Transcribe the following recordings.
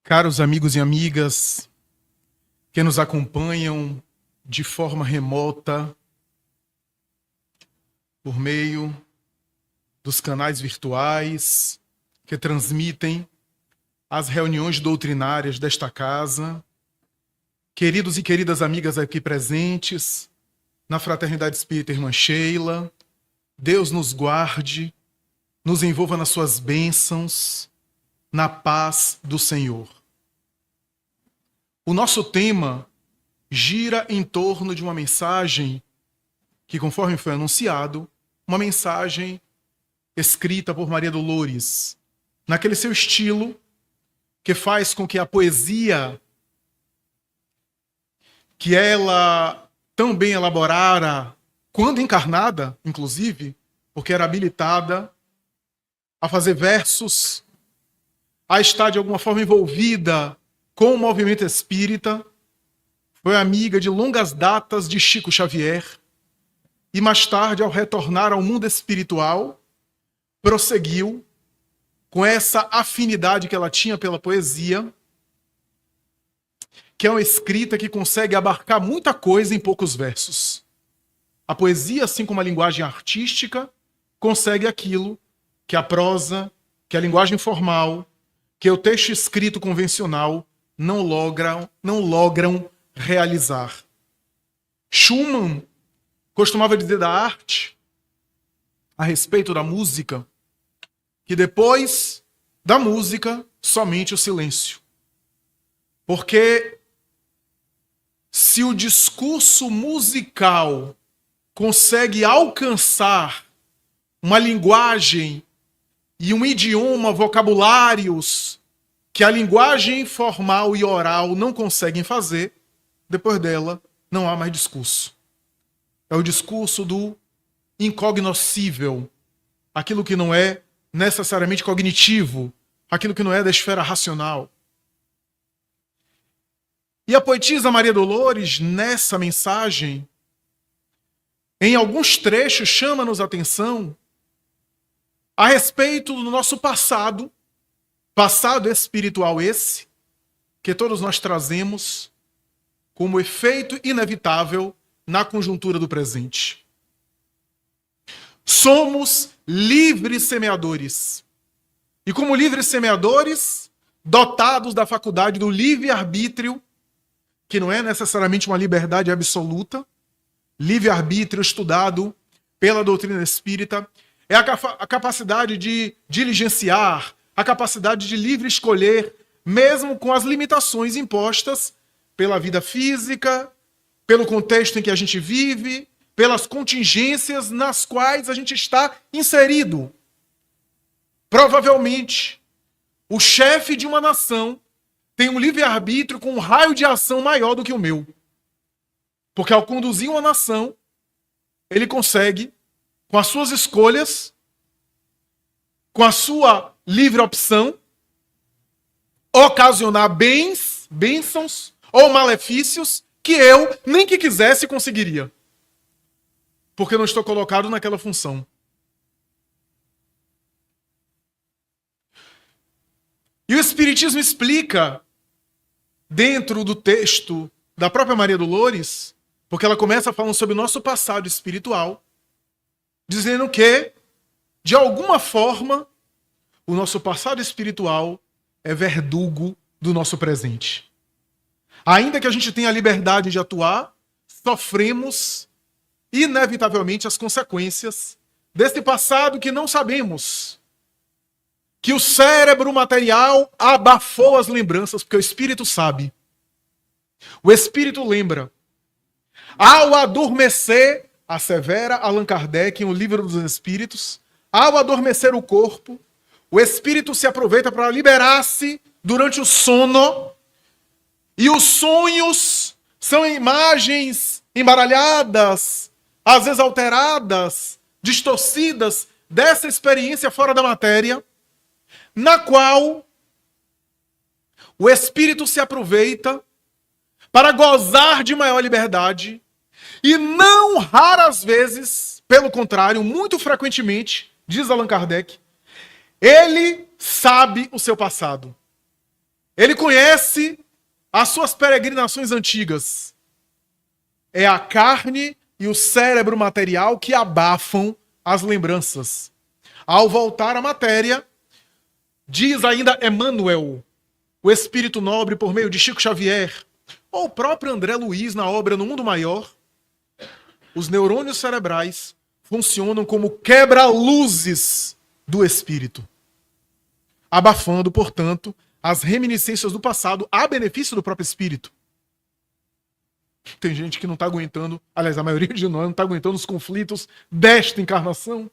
Caros amigos e amigas que nos acompanham de forma remota, por meio dos canais virtuais que transmitem as reuniões doutrinárias desta casa, queridos e queridas amigas aqui presentes, na Fraternidade Espírita Irmã Sheila, Deus nos guarde, nos envolva nas suas bênçãos, na paz do Senhor. O nosso tema gira em torno de uma mensagem que, conforme foi anunciado, uma mensagem escrita por Maria Dolores, naquele seu estilo que faz com que a poesia que ela tão bem elaborara, quando encarnada, inclusive, porque era habilitada a fazer versos, a estar de alguma forma envolvida com o movimento espírita, foi amiga de longas datas de Chico Xavier e mais tarde, ao retornar ao mundo espiritual, prosseguiu com essa afinidade que ela tinha pela poesia, que é uma escrita que consegue abarcar muita coisa em poucos versos. A poesia, assim como a linguagem artística, consegue aquilo que a prosa, que a linguagem formal, que o texto escrito convencional não logram realizar. Schumann costumava dizer da arte, a respeito da música, que depois da música, somente o silêncio. Porque se o discurso musical consegue alcançar uma linguagem e um idioma, vocabulários que a linguagem formal e oral não conseguem fazer, depois dela não há mais discurso. É o discurso do incognoscível, aquilo que não é necessariamente cognitivo, aquilo que não é da esfera racional. E a poetisa Maria Dolores, nessa mensagem, em alguns trechos, chama-nos a atenção a respeito do nosso passado espiritual esse, que todos nós trazemos como efeito inevitável na conjuntura do presente. Somos livres semeadores. E como livres semeadores, dotados da faculdade do livre-arbítrio, que não é necessariamente uma liberdade absoluta, livre-arbítrio estudado pela doutrina espírita, é a capacidade de diligenciar, a capacidade de livre escolher, mesmo com as limitações impostas pela vida física, pelo contexto em que a gente vive, pelas contingências nas quais a gente está inserido. Provavelmente, o chefe de uma nação tem um livre-arbítrio com um raio de ação maior do que o meu. Porque ao conduzir uma nação, ele consegue, com as suas escolhas, com a sua livre opção, ocasionar bênçãos ou malefícios que eu, nem que quisesse, conseguiria. Porque eu não estou colocado naquela função. E o Espiritismo explica, dentro do texto da própria Maria Dolores, porque ela começa falando sobre o nosso passado espiritual, dizendo que, de alguma forma, o nosso passado espiritual é verdugo do nosso presente. Ainda que a gente tenha a liberdade de atuar, sofremos inevitavelmente as consequências desse passado que não sabemos. Que o cérebro material abafou as lembranças, porque o espírito sabe. O espírito lembra. Ao adormecer, assevera Allan Kardec em O Livro dos Espíritos, ao adormecer o corpo, o espírito se aproveita para liberar-se durante o sono, e os sonhos são imagens embaralhadas, às vezes alteradas, distorcidas dessa experiência fora da matéria, na qual o espírito se aproveita para gozar de maior liberdade e não raras vezes, pelo contrário, muito frequentemente, diz Allan Kardec, ele sabe o seu passado. Ele conhece as suas peregrinações antigas. É a carne e o cérebro material que abafam as lembranças. Ao voltar à matéria, diz ainda Emmanuel, o espírito nobre por meio de Chico Xavier, ou o próprio André Luiz na obra No Mundo Maior, os neurônios cerebrais funcionam como quebra-luzes do espírito, abafando, portanto, as reminiscências do passado a benefício do próprio espírito. Tem gente que não está aguentando, aliás, a maioria de nós não está aguentando os conflitos desta encarnação.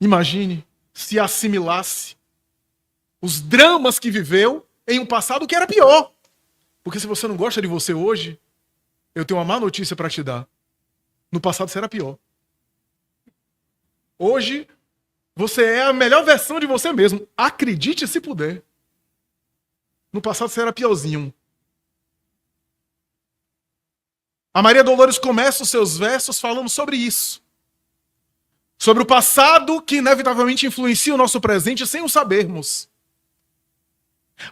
Imagine se assimilasse os dramas que viveu em um passado que era pior. Porque se você não gosta de você hoje, eu tenho uma má notícia para te dar. No passado você era pior. Hoje, você é a melhor versão de você mesmo. Acredite se puder. No passado você era piorzinho. A Maria Dolores começa os seus versos falando sobre isso. Sobre o passado que inevitavelmente influencia o nosso presente sem o sabermos.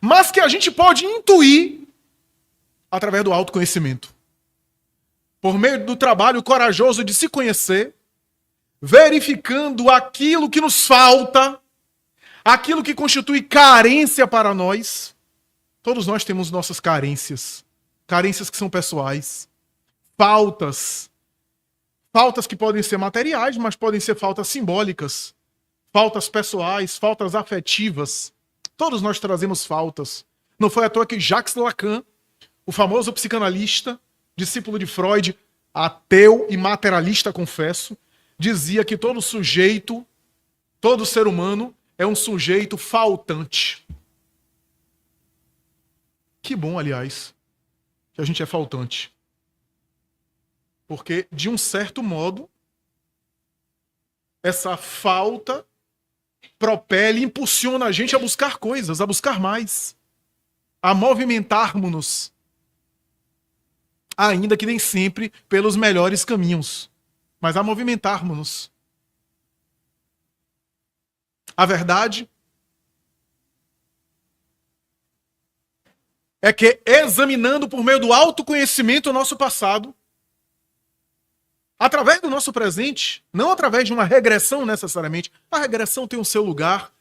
Mas que a gente pode intuir através do autoconhecimento. Por meio do trabalho corajoso de se conhecer, verificando aquilo que nos falta, aquilo que constitui carência para nós. Todos nós temos nossas carências. Carências que são pessoais. Faltas. Faltas que podem ser materiais, mas podem ser faltas simbólicas. Faltas pessoais, faltas afetivas. Todos nós trazemos faltas. Não foi à toa que Jacques Lacan, o famoso psicanalista, discípulo de Freud, ateu e materialista, confesso, dizia que todo sujeito, todo ser humano, é um sujeito faltante. Que bom, aliás, que a gente é faltante. Porque, de um certo modo, essa falta propele, impulsiona a gente a buscar coisas, a buscar mais, a movimentarmos-nos, ainda que nem sempre pelos melhores caminhos, mas a movimentarmos-nos. A verdade é que, examinando por meio do autoconhecimento o nosso passado, através do nosso presente, não através de uma regressão necessariamente. A regressão tem o seu lugar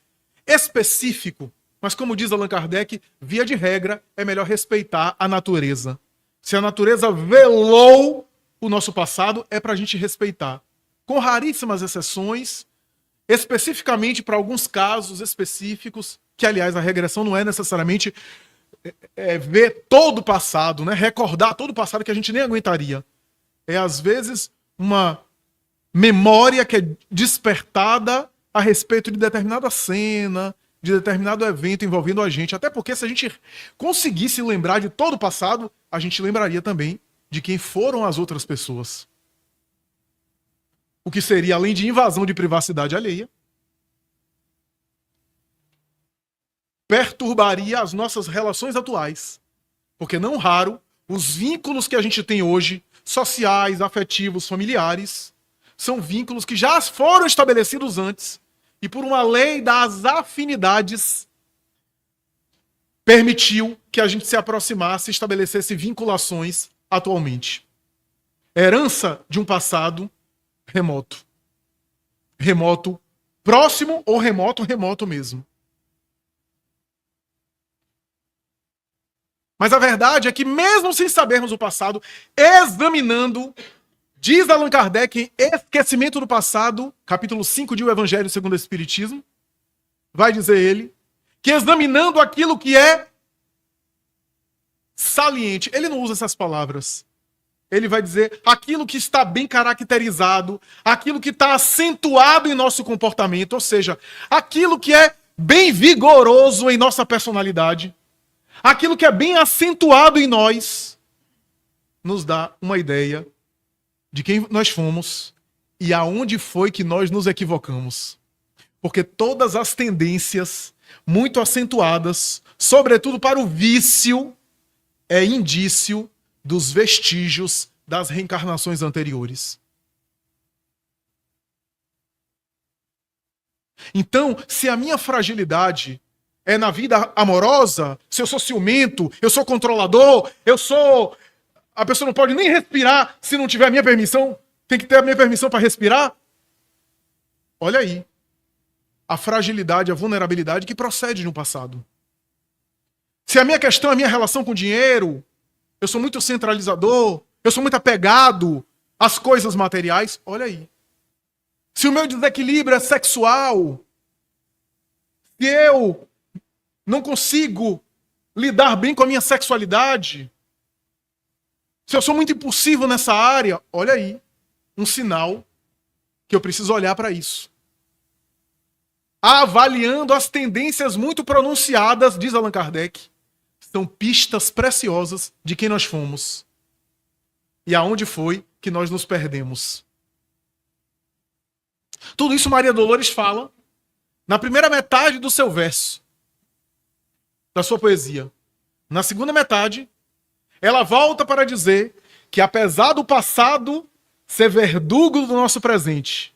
específico, mas como diz Allan Kardec, via de regra, é melhor respeitar a natureza. Se a natureza velou o nosso passado, é para a gente respeitar. Com raríssimas exceções, especificamente para alguns casos específicos, que aliás a regressão não é necessariamente ver todo o passado, né? Recordar todo o passado que a gente nem aguentaria. É às vezes uma memória que é despertada a respeito de determinada cena, de determinado evento envolvendo a gente. Até porque se a gente conseguisse lembrar de todo o passado, a gente lembraria também de quem foram as outras pessoas. O que seria, além de invasão de privacidade alheia, perturbaria as nossas relações atuais. Porque não raro, os vínculos que a gente tem hoje, sociais, afetivos, familiares, são vínculos que já foram estabelecidos antes e por uma lei das afinidades permitiu que a gente se aproximasse e estabelecesse vinculações atualmente. Herança de um passado remoto. Remoto próximo ou remoto mesmo. Mas a verdade é que mesmo sem sabermos o passado, examinando, diz Allan Kardec em Esquecimento do Passado, capítulo 5 de O Evangelho segundo o Espiritismo, vai dizer ele, que examinando aquilo que é saliente, ele não usa essas palavras, ele vai dizer aquilo que está bem caracterizado, aquilo que está acentuado em nosso comportamento, ou seja, aquilo que é bem vigoroso em nossa personalidade, aquilo que é bem acentuado em nós, nos dá uma ideia de quem nós fomos e aonde foi que nós nos equivocamos. Porque todas as tendências muito acentuadas, sobretudo para o vício, é indício dos vestígios das reencarnações anteriores. Então, se a minha fragilidade é na vida amorosa, se eu sou ciumento, eu sou controlador, a pessoa não pode nem respirar se não tiver a minha permissão, tem que ter a minha permissão para respirar. Olha aí, a fragilidade, a vulnerabilidade que procede de um passado. Se a minha questão é a minha relação com o dinheiro, eu sou muito centralizador, eu sou muito apegado às coisas materiais, olha aí. Se o meu desequilíbrio é sexual, se eu não consigo lidar bem com a minha sexualidade, se eu sou muito impulsivo nessa área, olha aí, um sinal que eu preciso olhar para isso. Avaliando as tendências muito pronunciadas, diz Allan Kardec, são pistas preciosas de quem nós fomos e aonde foi que nós nos perdemos. Tudo isso Maria Dolores fala na primeira metade do seu verso, da sua poesia. Na segunda metade, ela volta para dizer que apesar do passado ser verdugo do nosso presente,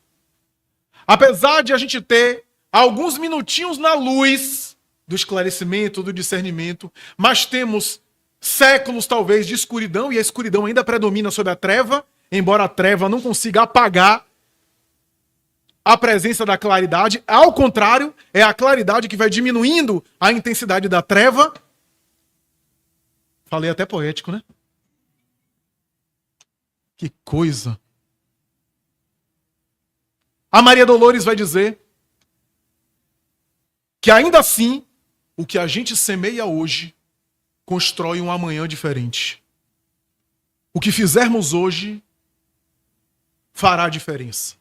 apesar de a gente ter alguns minutinhos na luz do esclarecimento, do discernimento, mas temos séculos talvez de escuridão, e a escuridão ainda predomina sobre a treva, embora a treva não consiga apagar a presença da claridade. Ao contrário, é a claridade que vai diminuindo a intensidade da treva. Falei até poético, né? Que coisa. A Maria Dolores vai dizer que ainda assim, o que a gente semeia hoje constrói um amanhã diferente. O que fizermos hoje fará diferença.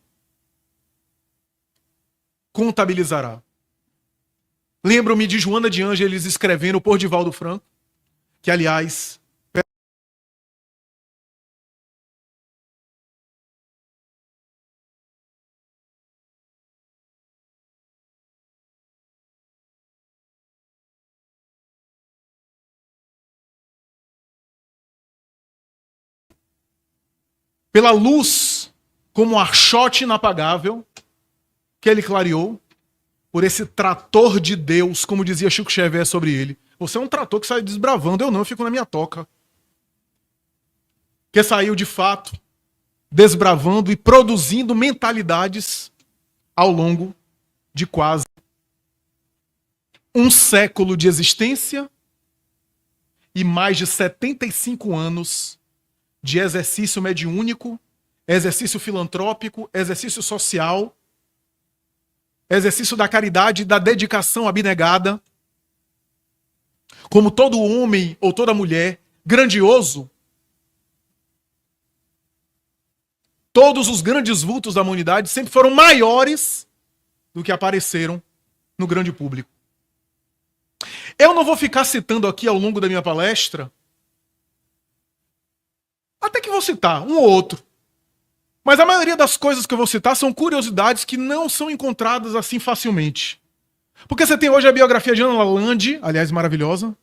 Contabilizará. Lembro-me de Joana de Ângeles escrevendo por Divaldo Franco, que, aliás, pela luz, como um archote inapagável, que ele clareou, por esse trator de Deus, como dizia Chico Xavier sobre ele. Você é um trator que sai desbravando, eu não, eu fico na minha toca. Que saiu, de fato, desbravando e produzindo mentalidades ao longo de quase um século de existência e mais de 75 anos de exercício mediúnico, exercício filantrópico, exercício social, exercício da caridade e da dedicação abnegada. Como todo homem ou toda mulher grandioso, todos os grandes vultos da humanidade sempre foram maiores do que apareceram no grande público. Eu não vou ficar citando aqui ao longo da minha palestra, até que vou citar um ou outro, mas a maioria das coisas que eu vou citar são curiosidades que não são encontradas assim facilmente. Porque você tem hoje a biografia de Ana Lalande, aliás, maravilhosa,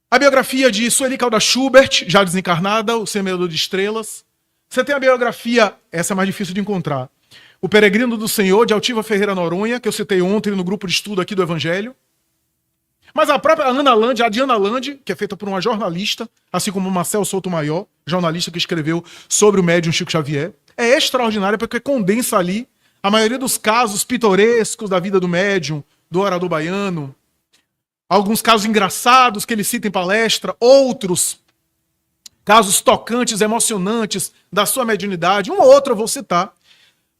a biografia de Sueli Caldas Schubert, já desencarnada, o Semeador de Estrelas. Você tem a biografia, essa é mais difícil de encontrar, O Peregrino do Senhor, de Altiva Ferreira Noronha, que eu citei ontem no grupo de estudo aqui do Evangelho. Mas a própria Ana Lande, a Diana Lande, que é feita por uma jornalista, assim como o Marcel Souto-Maior, jornalista que escreveu sobre o médium Chico Xavier, é extraordinária porque condensa ali a maioria dos casos pitorescos da vida do médium, do orador baiano, alguns casos engraçados que ele cita em palestra, outros casos tocantes, emocionantes da sua mediunidade, um ou outro eu vou citar.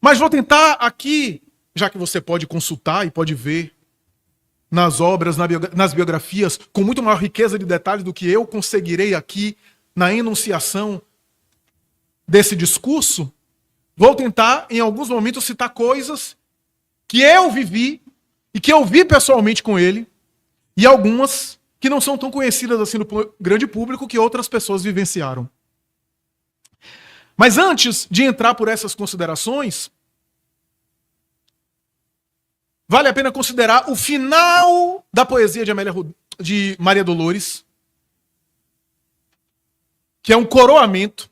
Mas vou tentar aqui, já que você pode consultar e pode ver nas obras, nas biografias, com muito maior riqueza de detalhes do que eu conseguirei aqui na enunciação desse discurso, vou tentar, em alguns momentos, citar coisas que eu vivi e que eu vi pessoalmente com ele, e algumas que não são tão conhecidas assim no grande público que outras pessoas vivenciaram. Mas antes de entrar por essas considerações, vale a pena considerar o final da poesia de Maria Dolores, que é um coroamento.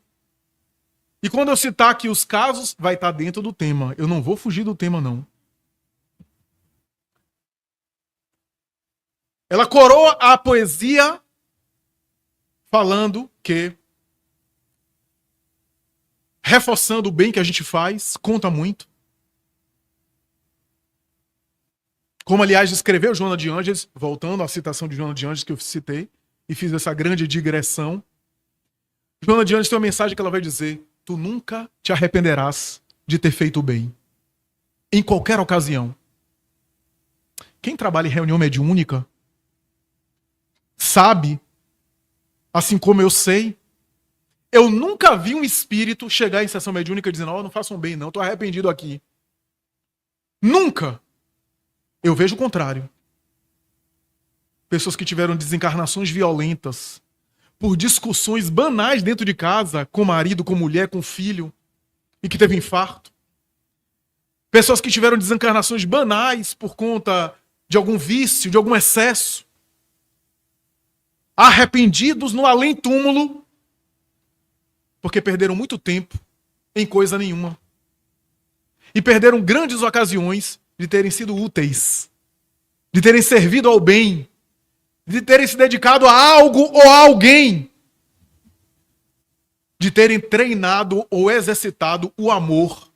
E quando eu citar aqui os casos, vai estar dentro do tema. Eu não vou fugir do tema, não. Ela coroa a poesia falando que, reforçando o bem que a gente faz, conta muito. Como, aliás, escreveu Joana de Ângeles, voltando à citação de Joana de Ângeles que eu citei, e fiz essa grande digressão. Joana de Ângeles tem uma mensagem que ela vai dizer: tu nunca te arrependerás de ter feito o bem. Em qualquer ocasião. Quem trabalha em reunião mediúnica sabe, assim como eu sei, eu nunca vi um espírito chegar em sessão mediúnica dizendo: ó, não façam bem não, tô arrependido aqui. Nunca. Eu vejo o contrário. Pessoas que tiveram desencarnações violentas por discussões banais dentro de casa, com marido, com mulher, com filho, e que teve infarto. Pessoas que tiveram desencarnações banais por conta de algum vício, de algum excesso. Arrependidos no além-túmulo, porque perderam muito tempo em coisa nenhuma. E perderam grandes ocasiões de terem sido úteis, de terem servido ao bem, de terem se dedicado a algo ou a alguém, de terem treinado ou exercitado o amor.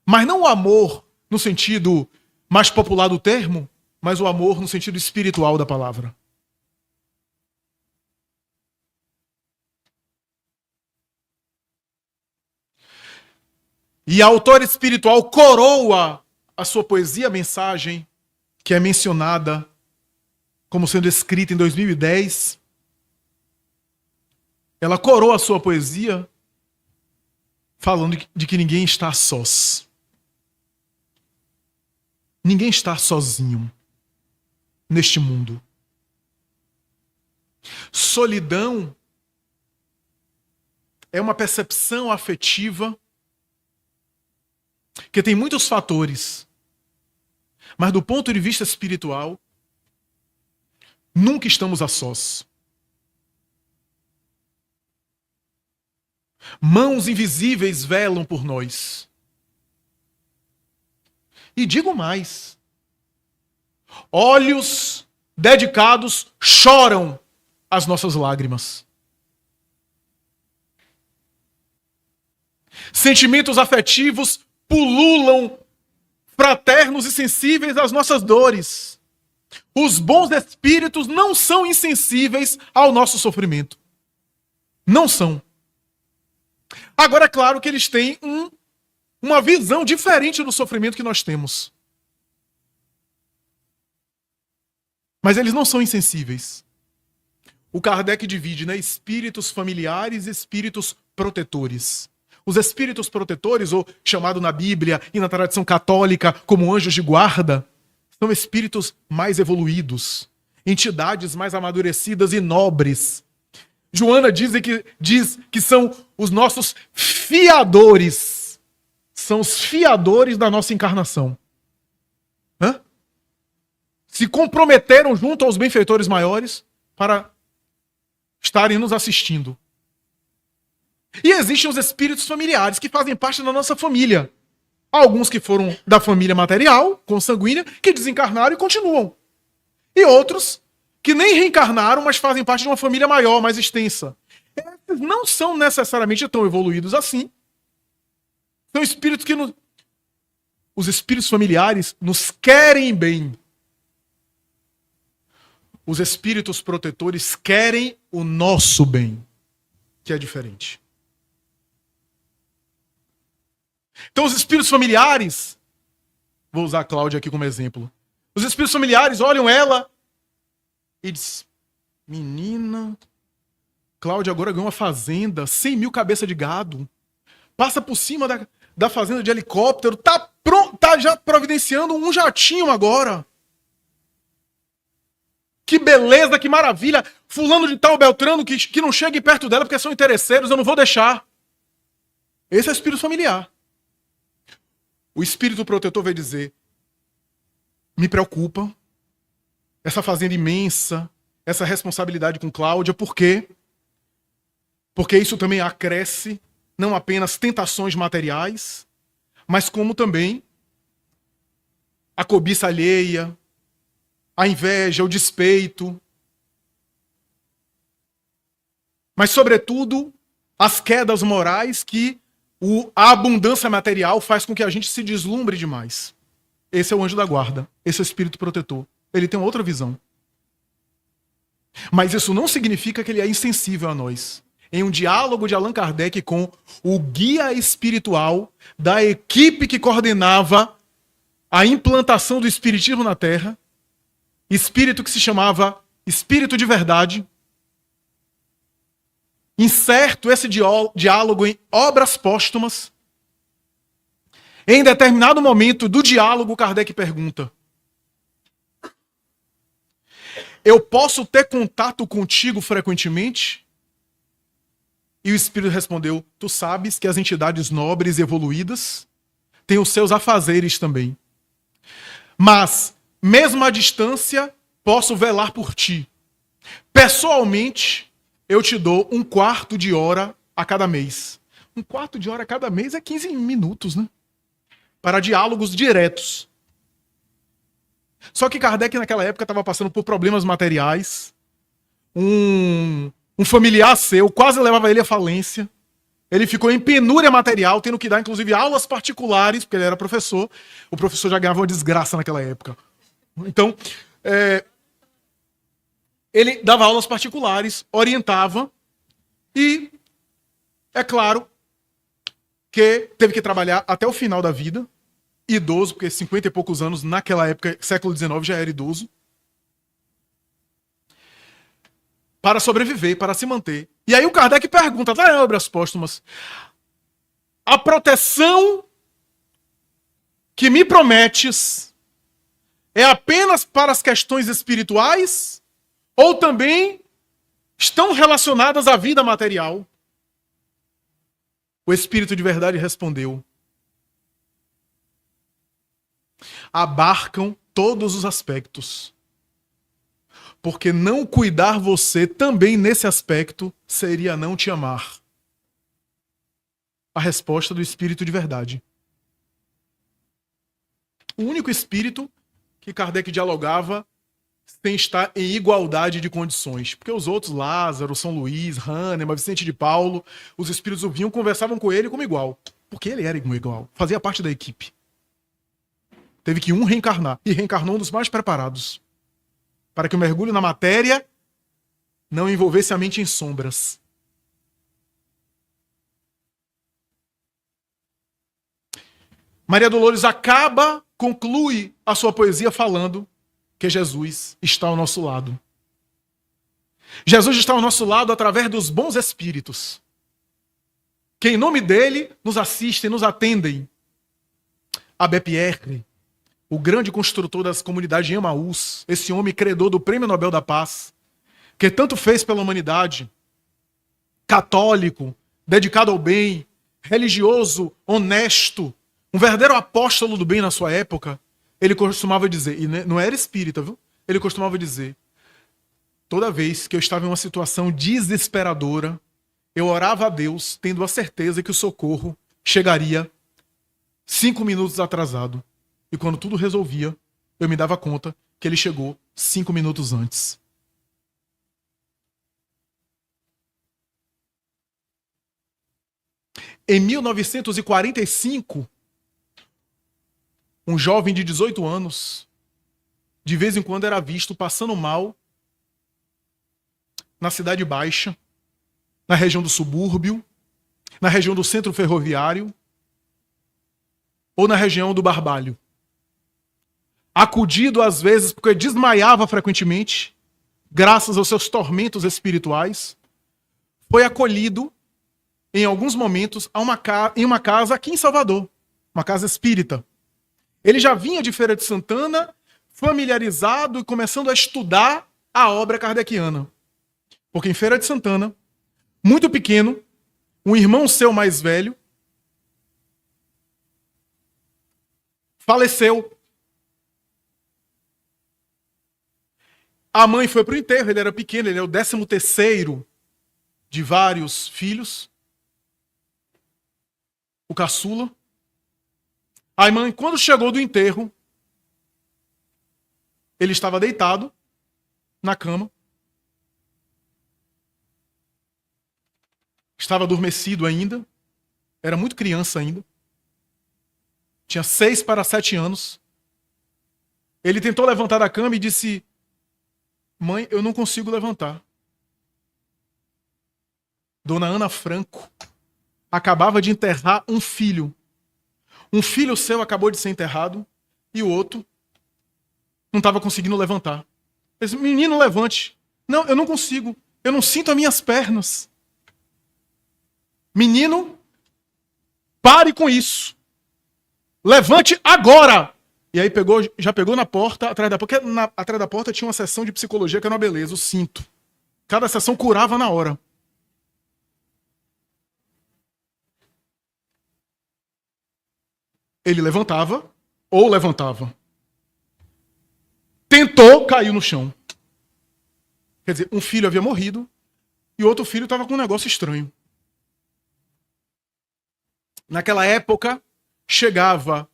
Mas não o amor no sentido mais popular do termo, mas o amor no sentido espiritual da palavra. E a autora espiritual coroa a sua poesia, a mensagem, que é mencionada como sendo escrita em 2010. Ela coroa a sua poesia falando de que ninguém está sós. Ninguém está sozinho neste mundo. Solidão é uma percepção afetiva que tem muitos fatores, mas do ponto de vista espiritual, nunca estamos a sós. Mãos invisíveis velam por nós. E digo mais: olhos dedicados choram as nossas lágrimas. Sentimentos afetivos pululam, fraternos e sensíveis às nossas dores. Os bons espíritos não são insensíveis ao nosso sofrimento. Não são. Agora, é claro que eles têm uma visão diferente do sofrimento que nós temos. Mas eles não são insensíveis. O Kardec divide, né, espíritos familiares e espíritos protetores. Os espíritos protetores, ou chamado na Bíblia e na tradição católica como anjos de guarda, são espíritos mais evoluídos, entidades mais amadurecidas e nobres. Joana diz que são os nossos fiadores. São os fiadores da nossa encarnação. Se comprometeram junto aos benfeitores maiores para estarem nos assistindo. E existem os espíritos familiares que fazem parte da nossa família. Alguns que foram da família material, consanguínea, que desencarnaram e continuam. E outros que nem reencarnaram, mas fazem parte de uma família maior, mais extensa. Esses não são necessariamente tão evoluídos assim. São espíritos que os espíritos familiares nos querem bem. Os espíritos protetores querem o nosso bem, que é diferente. Então os espíritos familiares, vou usar a Cláudia aqui como exemplo. Os espíritos familiares olham ela e dizem: menina, Cláudia agora ganhou uma fazenda, 100 mil cabeças de gado, passa por cima da fazenda de helicóptero, tá já providenciando um jatinho agora. Que beleza, que maravilha. Fulano de tal, Beltrano, que não chegue perto dela porque são interesseiros, eu não vou deixar. Esse é o espírito familiar. O espírito protetor vai dizer: me preocupa essa fazenda imensa, essa responsabilidade com Cláudia. Por quê? Porque isso também acresce não apenas tentações materiais, mas como também a cobiça alheia, a inveja, o despeito, mas, sobretudo, as quedas morais que a abundância material faz com que a gente se deslumbre demais. Esse é o anjo da guarda, esse é o espírito protetor. Ele tem outra visão. Mas isso não significa que ele é insensível a nós. Em um diálogo de Allan Kardec com o guia espiritual da equipe que coordenava a implantação do espiritismo na Terra, espírito que se chamava Espírito de Verdade, incerto esse diálogo em Obras Póstumas, em determinado momento do diálogo, Kardec pergunta: eu posso ter contato contigo frequentemente? E o Espírito respondeu: tu sabes que as entidades nobres e evoluídas têm os seus afazeres também. Mas, mesmo à distância, posso velar por ti. Pessoalmente, eu te dou 1/4 de hora a cada mês. 1/4 de hora a cada mês é 15 minutos, né? Para diálogos diretos. Só que Kardec, naquela época, estava passando por problemas materiais. Um familiar seu quase levava ele à falência. Ele ficou em penúria material, tendo que dar, inclusive, aulas particulares, porque ele era professor. O professor já ganhava uma desgraça naquela época. Então, ele dava aulas particulares, orientava, e é claro que teve que trabalhar até o final da vida, idoso, porque 50 e poucos anos, naquela época, século XIX, já era idoso, para sobreviver, para se manter. E aí o Kardec pergunta, lá em Obras Póstumas, a proteção que me prometes é apenas para as questões espirituais ou também estão relacionadas à vida material? O Espírito de Verdade respondeu: abarcam todos os aspectos. Porque não cuidar você também nesse aspecto seria não te amar. A resposta do Espírito de Verdade. O único espírito que Kardec dialogava sem estar em igualdade de condições. Porque os outros, Lázaro, São Luís, Hahnemann, Vicente de Paulo, os espíritos vinham, conversavam com ele como igual. Porque ele era igual, fazia parte da equipe. Teve que um reencarnar, e reencarnou um dos mais preparados, para que o mergulho na matéria não envolvesse a mente em sombras. Maria Dolores conclui a sua poesia falando que Jesus está ao nosso lado. Jesus está ao nosso lado através dos bons espíritos, que em nome dele nos assistem, nos atendem. Abbé Pierre, o grande construtor das comunidades de Emaús, esse homem credor do Prêmio Nobel da Paz, que tanto fez pela humanidade, católico, dedicado ao bem, religioso, honesto, um verdadeiro apóstolo do bem na sua época, ele costumava dizer, e não era espírita, viu? Ele costumava dizer, toda vez que eu estava em uma situação desesperadora, eu orava a Deus, tendo a certeza que o socorro chegaria 5 minutos atrasado. E quando tudo resolvia, eu me dava conta que ele chegou 5 minutos antes. Em 1945, um jovem de 18 anos, de vez em quando era visto passando mal na Cidade Baixa, na região do subúrbio, na região do centro ferroviário ou na região do Barbalho. Acudido às vezes porque desmaiava frequentemente, graças aos seus tormentos espirituais, foi acolhido em alguns momentos em uma casa aqui em Salvador, uma casa espírita. Ele já vinha de Feira de Santana, familiarizado e começando a estudar a obra kardeciana. Porque em Feira de Santana, muito pequeno, um irmão seu mais velho faleceu. A mãe foi para o enterro, ele era pequeno, ele é o 13º de vários filhos. O caçula. A mãe, quando chegou do enterro, Ele estava deitado na cama. Estava adormecido ainda. Era muito criança ainda. Tinha 6 para 7 anos. Ele tentou levantar da cama e disse: mãe, eu não consigo levantar. Dona Ana Franco acabava de enterrar um filho. Um filho seu acabou de ser enterrado e o outro não estava conseguindo levantar. Ele disse: menino, levante. Não, eu não consigo. Eu não sinto as minhas pernas. Menino, pare com isso. Levante agora. E aí já pegou na porta, atrás da porta, porque atrás da porta tinha uma sessão de psicologia que era uma beleza, o cinto. Cada sessão curava na hora. Ele levantava ou levantava. Tentou, caiu no chão. Quer dizer, um filho havia morrido e outro filho estava com um negócio estranho. Naquela época, chegava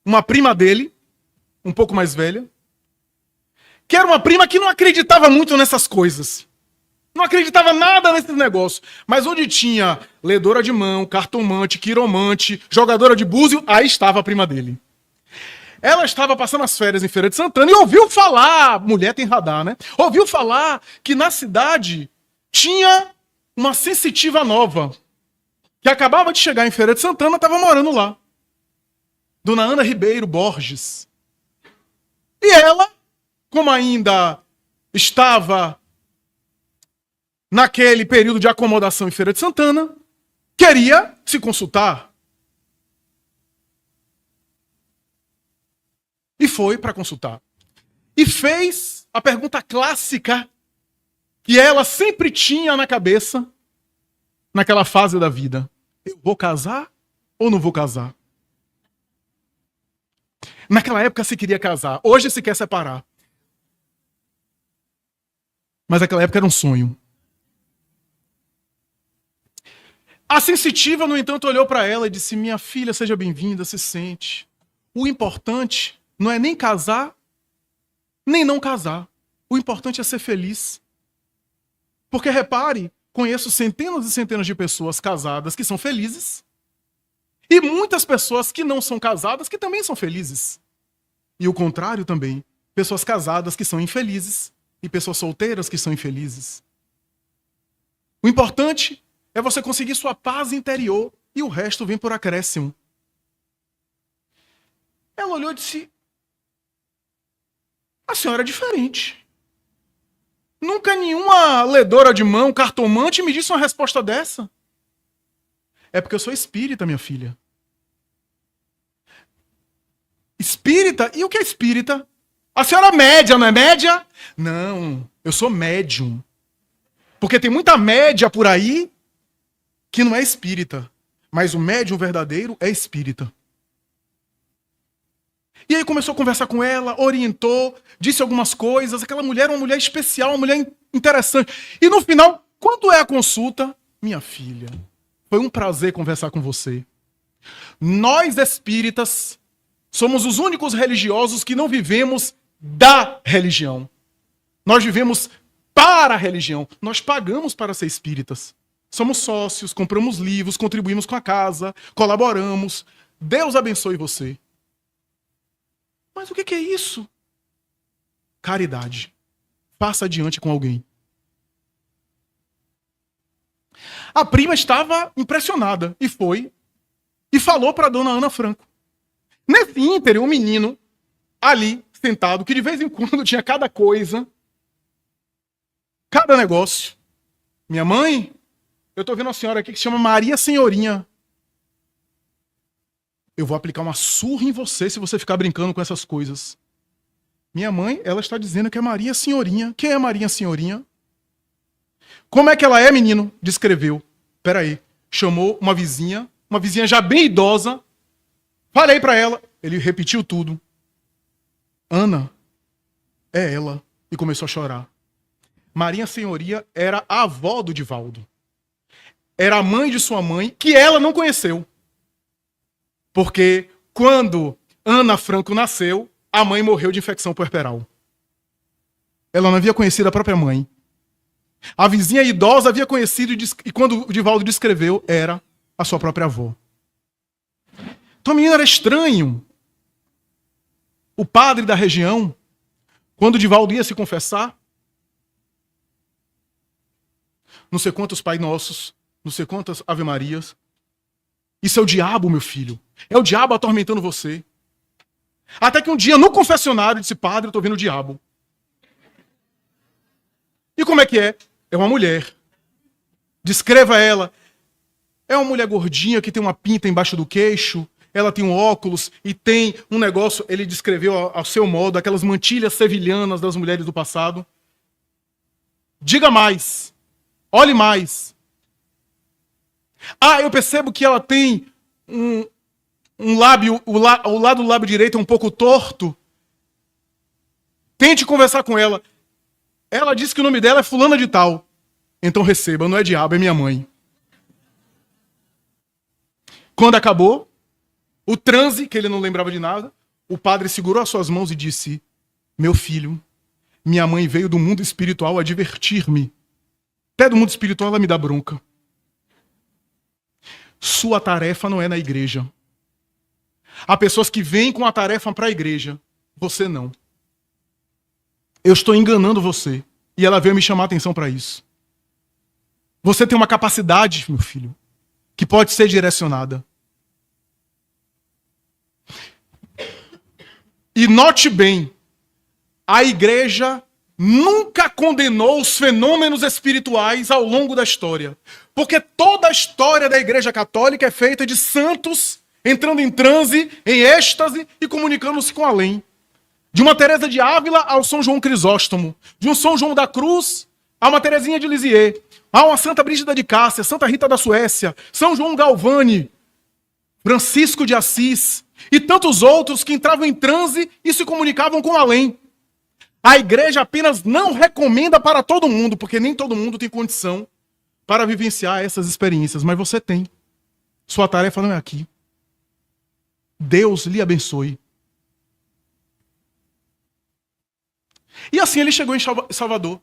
uma prima dele, um pouco mais velha, que era uma prima que não acreditava muito nessas coisas. Não acreditava nada nesses negócios. Mas onde tinha ledora de mão, cartomante, quiromante, jogadora de búzio, aí estava a prima dele. Ela estava passando as férias em Feira de Santana e ouviu falar, mulher tem radar, né? Ouviu falar que na cidade tinha uma sensitiva nova, que acabava de chegar em Feira de Santana, estava morando lá. Dona Ana Ribeiro Borges. E ela, como ainda estava naquele período de acomodação em Feira de Santana, queria se consultar. E foi para consultar. E fez a pergunta clássica que ela sempre tinha na cabeça naquela fase da vida: eu vou casar ou não vou casar? Naquela época se queria casar, hoje se quer separar. Mas naquela época era um sonho. A sensitiva, no entanto, olhou para ela e disse: minha filha, seja bem-vinda, se sente. O importante não é nem casar, nem não casar. O importante é ser feliz. Porque, repare, conheço centenas e centenas de pessoas casadas que são felizes e muitas pessoas que não são casadas que também são felizes. E o contrário também. Pessoas casadas que são infelizes e pessoas solteiras que são infelizes. O importante é você conseguir sua paz interior e o resto vem por acréscimo. Ela olhou e disse: a senhora é diferente. Nunca nenhuma ledora de mão, cartomante, me disse uma resposta dessa. É porque eu sou espírita, minha filha. Espírita? E o que é espírita? A senhora é média, não é média? Não, eu sou médium. Porque tem muita média por aí que não é espírita. Mas o médium verdadeiro é espírita. E aí começou a conversar com ela, orientou, disse algumas coisas. Aquela mulher era uma mulher especial, uma mulher interessante. E no final, quando é a consulta? Minha filha, foi um prazer conversar com você. Nós espíritas somos os únicos religiosos que não vivemos da religião. Nós vivemos para a religião. Nós pagamos para ser espíritas. Somos sócios, compramos livros, contribuímos com a casa, colaboramos. Deus abençoe você. Mas o que é isso? Caridade. Passa adiante com alguém. A prima estava impressionada e foi e falou para Dona Ana Franco. Nesse ínterim, um menino ali, sentado, que de vez em quando tinha cada coisa, cada negócio. Minha mãe, eu estou vendo uma senhora aqui que se chama Maria Senhorinha. Eu vou aplicar uma surra em você se você ficar brincando com essas coisas. Minha mãe, ela está dizendo que é Maria Senhorinha. Quem é Maria Senhorinha? Como é que ela é, menino? Descreveu. Peraí. Chamou uma vizinha já bem idosa. Falei para ela. Ele repetiu tudo. Ana, é ela. E começou a chorar. Maria Senhoria era a avó do Divaldo. Era a mãe de sua mãe, que ela não conheceu. Porque quando Ana Franco nasceu, a mãe morreu de infecção puerperal. Ela não havia conhecido a própria mãe. A vizinha idosa havia conhecido e quando o Divaldo descreveu, era a sua própria avó. Então a menina era estranho. O padre da região, quando o Divaldo ia se confessar, não sei quantos Pai Nossos, não sei quantas Ave Marias. Isso é o diabo, meu filho. É o diabo atormentando você. Até que um dia, no confessionário, disse, padre, eu tô vendo o diabo. E como é que é? É uma mulher. Descreva ela. É uma mulher gordinha que tem uma pinta embaixo do queixo, ela tem um óculos e tem um negócio, ele descreveu ao seu modo, aquelas mantilhas sevilhanas das mulheres do passado. Diga mais. Olhe mais. Ah, eu percebo que ela tem um lábio, o lado do lábio direito é um pouco torto. Tente conversar com ela. Ela disse que o nome dela é fulana de tal. Então receba, não é diabo, é minha mãe. Quando acabou o transe, que ele não lembrava de nada, o padre segurou as suas mãos e disse, meu filho, minha mãe veio do mundo espiritual advertir-me. Até do mundo espiritual ela me dá bronca. Sua tarefa não é na igreja. Há pessoas que vêm com a tarefa para a igreja. Você não. Eu estou enganando você. E ela veio me chamar a atenção para isso. Você tem uma capacidade, meu filho, que pode ser direcionada. E note bem, a igreja nunca condenou os fenômenos espirituais ao longo da história. Porque toda a história da igreja católica é feita de santos entrando em transe, em êxtase e comunicando-se com além. De uma Teresa de Ávila ao São João Crisóstomo. De um São João da Cruz a uma Teresinha de Lisieux. A uma Santa Brígida de Cássia, Santa Rita da Suécia, São João Galvani, Francisco de Assis e tantos outros que entravam em transe e se comunicavam com além. A igreja apenas não recomenda para todo mundo, porque nem todo mundo tem condição para vivenciar essas experiências, mas você tem. Sua tarefa não é aqui. Deus lhe abençoe. E assim ele chegou em Salvador.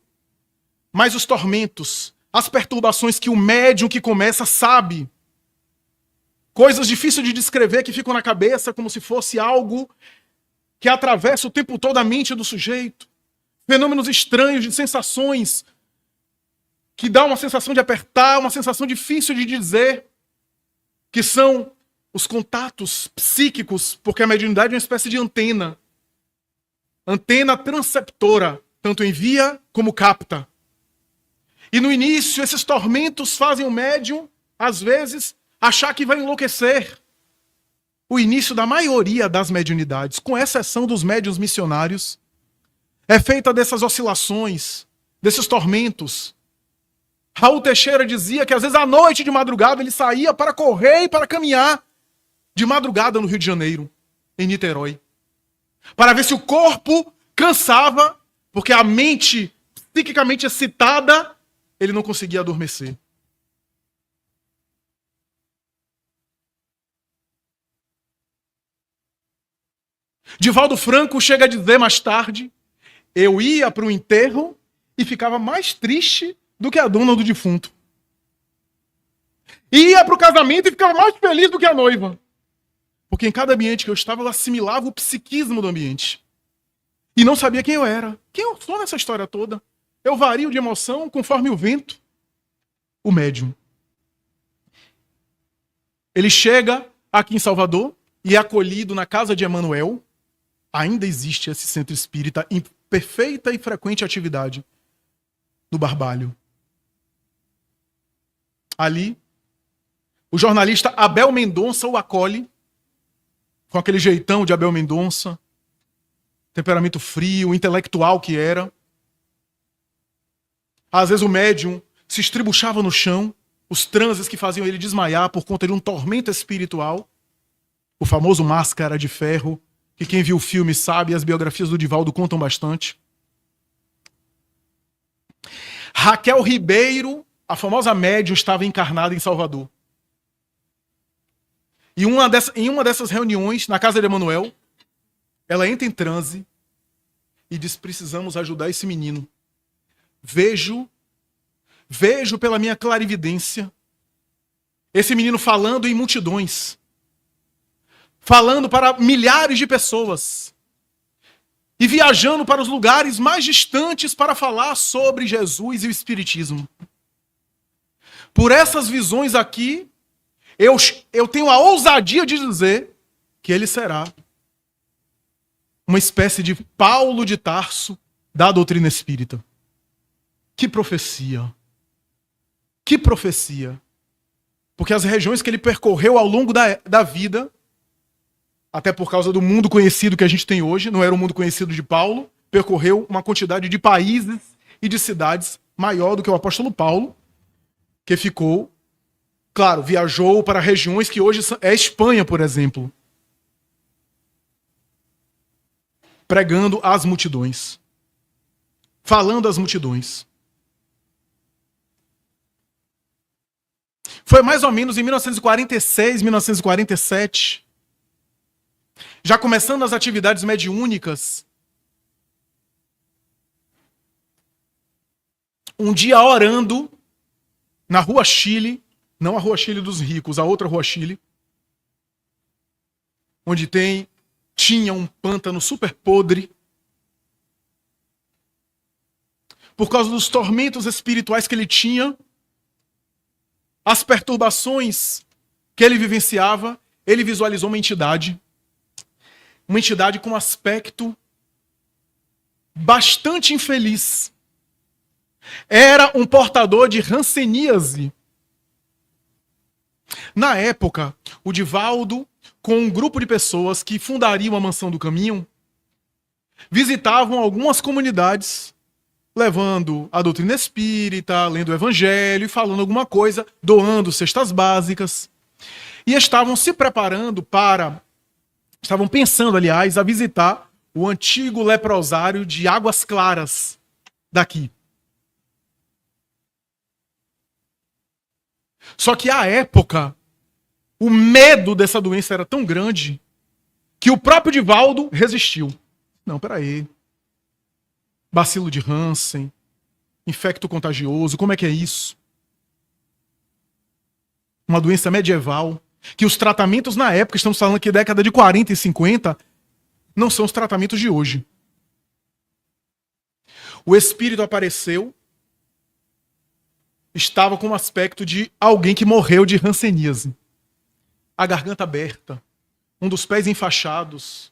Mas os tormentos, as perturbações que o médium que começa sabe, coisas difíceis de descrever que ficam na cabeça como se fosse algo que atravessa o tempo todo a mente do sujeito. Fenômenos estranhos de sensações que dá uma sensação de apertar, uma sensação difícil de dizer, que são os contatos psíquicos, porque a mediunidade é uma espécie de antena. Antena transceptora, tanto envia como capta. E no início, esses tormentos fazem o médium, às vezes, achar que vai enlouquecer. O início da maioria das mediunidades, com exceção dos médiuns missionários, é feita dessas oscilações, desses tormentos. Raul Teixeira dizia que às vezes à noite de madrugada ele saía para correr e para caminhar de madrugada no Rio de Janeiro, em Niterói. Para ver se o corpo cansava, porque a mente psiquicamente excitada, ele não conseguia adormecer. Divaldo Franco chega a dizer mais tarde, eu ia para o enterro e ficava mais triste do que a dona do defunto. Ia para o casamento e ficava mais feliz do que a noiva. Porque em cada ambiente que eu estava, eu assimilava o psiquismo do ambiente. E não sabia quem eu era. Quem eu sou nessa história toda? Eu vario de emoção conforme o vento. O médium. Ele chega aqui em Salvador e é acolhido na casa de Emanuel. Ainda existe esse centro espírita em perfeita e frequente atividade no Barbalho. Ali, o jornalista Abel Mendonça o acolhe, com aquele jeitão de Abel Mendonça, temperamento frio, intelectual que era. Às vezes o médium se estribuchava no chão, os transes que faziam ele desmaiar por conta de um tormento espiritual. O famoso Máscara de Ferro, que quem viu o filme sabe, as biografias do Divaldo contam bastante. Raquel Ribeiro, a famosa médium, estava encarnada em Salvador. E em uma dessas reuniões, na casa de Emanuel, ela entra em transe e diz: precisamos ajudar esse menino. Vejo pela minha clarividência esse menino falando em multidões, falando para milhares de pessoas e viajando para os lugares mais distantes para falar sobre Jesus e o Espiritismo. Por essas visões aqui, eu tenho a ousadia de dizer que ele será uma espécie de Paulo de Tarso da doutrina espírita. Que profecia! Que profecia! Porque as regiões que ele percorreu ao longo da vida, até por causa do mundo conhecido que a gente tem hoje, não era o mundo conhecido de Paulo, percorreu uma quantidade de países e de cidades maior do que o apóstolo Paulo, que ficou, claro, viajou para regiões que hoje é Espanha, por exemplo, pregando às multidões, falando às multidões. Foi mais ou menos em 1946, 1947, já começando as atividades mediúnicas, um dia orando na Rua Chile, não a Rua Chile dos ricos, a outra Rua Chile, onde tinha um pântano super podre, por causa dos tormentos espirituais que ele tinha, as perturbações que ele vivenciava, ele visualizou uma entidade com aspecto bastante infeliz. Era um portador de hanseníase. Na época, o Divaldo, com um grupo de pessoas que fundariam a Mansão do Caminho, visitavam algumas comunidades, levando a doutrina espírita, lendo o evangelho e falando alguma coisa, doando cestas básicas. E estavam se preparando estavam pensando, aliás, a visitar o antigo leprosário de Águas Claras daqui. Só que à época, o medo dessa doença era tão grande que o próprio Divaldo resistiu. Não, peraí. Bacilo de Hansen, infecto contagioso, como é que é isso? Uma doença medieval, que os tratamentos na época, estamos falando que década de 40 e 50, não são os tratamentos de hoje. O espírito apareceu, estava com um aspecto de alguém que morreu de hanseníase. A garganta aberta, um dos pés enfaixados,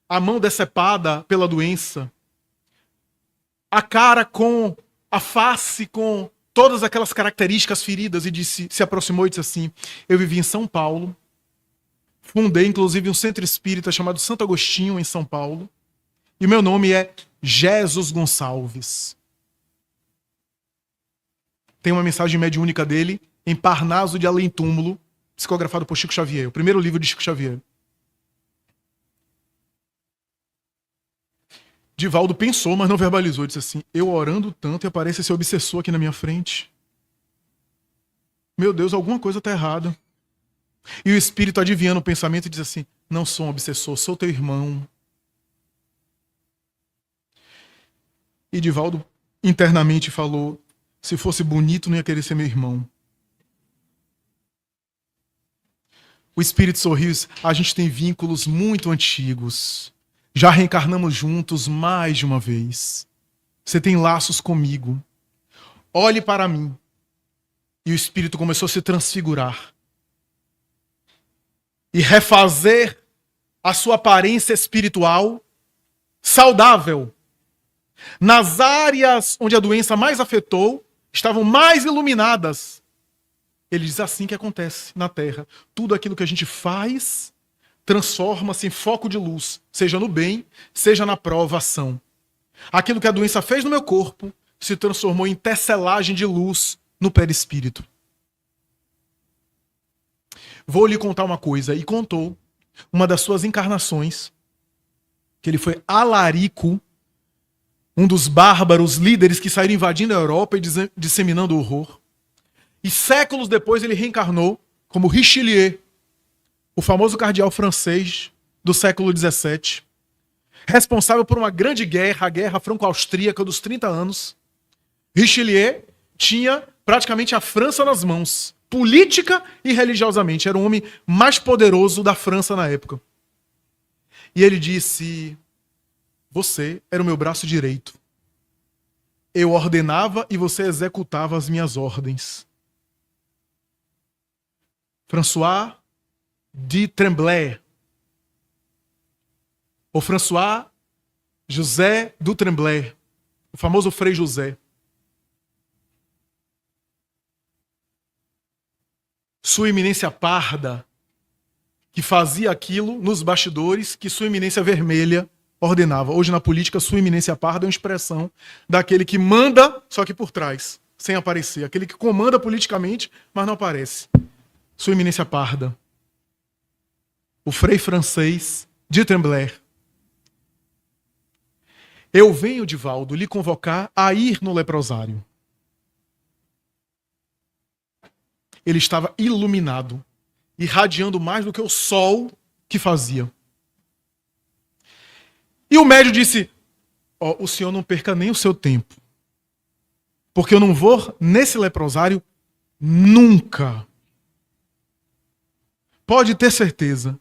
a mão decepada pela doença, a cara com a face com todas aquelas características feridas, e se aproximou e disse assim: eu vivi em São Paulo, fundei inclusive um centro espírita chamado Santo Agostinho em São Paulo, e o meu nome é Jesus Gonçalves. Tem uma mensagem mediúnica dele em Parnaso de Além Túmulo, psicografado por Chico Xavier, o primeiro livro de Chico Xavier. Divaldo pensou, mas não verbalizou. Disse assim: eu orando tanto e aparece esse obsessor aqui na minha frente. Meu Deus, alguma coisa está errada. E o espírito, adivinhando o pensamento, diz assim: não sou um obsessor, sou teu irmão. E Divaldo internamente falou: se fosse bonito, não ia querer ser meu irmão. O espírito sorriu e disse: a gente tem vínculos muito antigos. Já reencarnamos juntos mais de uma vez. Você tem laços comigo. Olhe para mim. E o espírito começou a se transfigurar e refazer a sua aparência espiritual saudável. Nas áreas onde a doença mais afetou, estavam mais iluminadas. Ele diz: assim que acontece na Terra. Tudo aquilo que a gente faz transforma-se em foco de luz, seja no bem, seja na provação. Aquilo que a doença fez no meu corpo se transformou em tecelagem de luz no perispírito. Vou lhe contar uma coisa. E contou uma das suas encarnações, que ele foi alarico, um dos bárbaros líderes que saíram invadindo a Europa e disseminando o horror. E séculos depois ele reencarnou como Richelieu, o famoso cardeal francês do século XVII, responsável por uma grande guerra, a Guerra Franco-Austríaca dos 30 anos. Richelieu tinha praticamente a França nas mãos, política e religiosamente. Era o homem mais poderoso da França na época. E ele disse: você era o meu braço direito. Eu ordenava e você executava as minhas ordens. François de Tremblay, ou François José do Tremblay, o famoso Frei José. Sua Eminência Parda, que fazia aquilo nos bastidores que Sua Eminência Vermelha ordenava. Hoje na política, Sua Eminência Parda é uma expressão daquele que manda, só que por trás, sem aparecer. Aquele que comanda politicamente, mas não aparece. Sua Eminência Parda. O Frei francês de Tremblay. Eu venho, Divaldo, lhe convocar a ir no leprosário. Ele estava iluminado, irradiando mais do que o sol que fazia. E o médium disse: o senhor não perca nem o seu tempo, porque eu não vou nesse leprosário nunca. Pode ter certeza.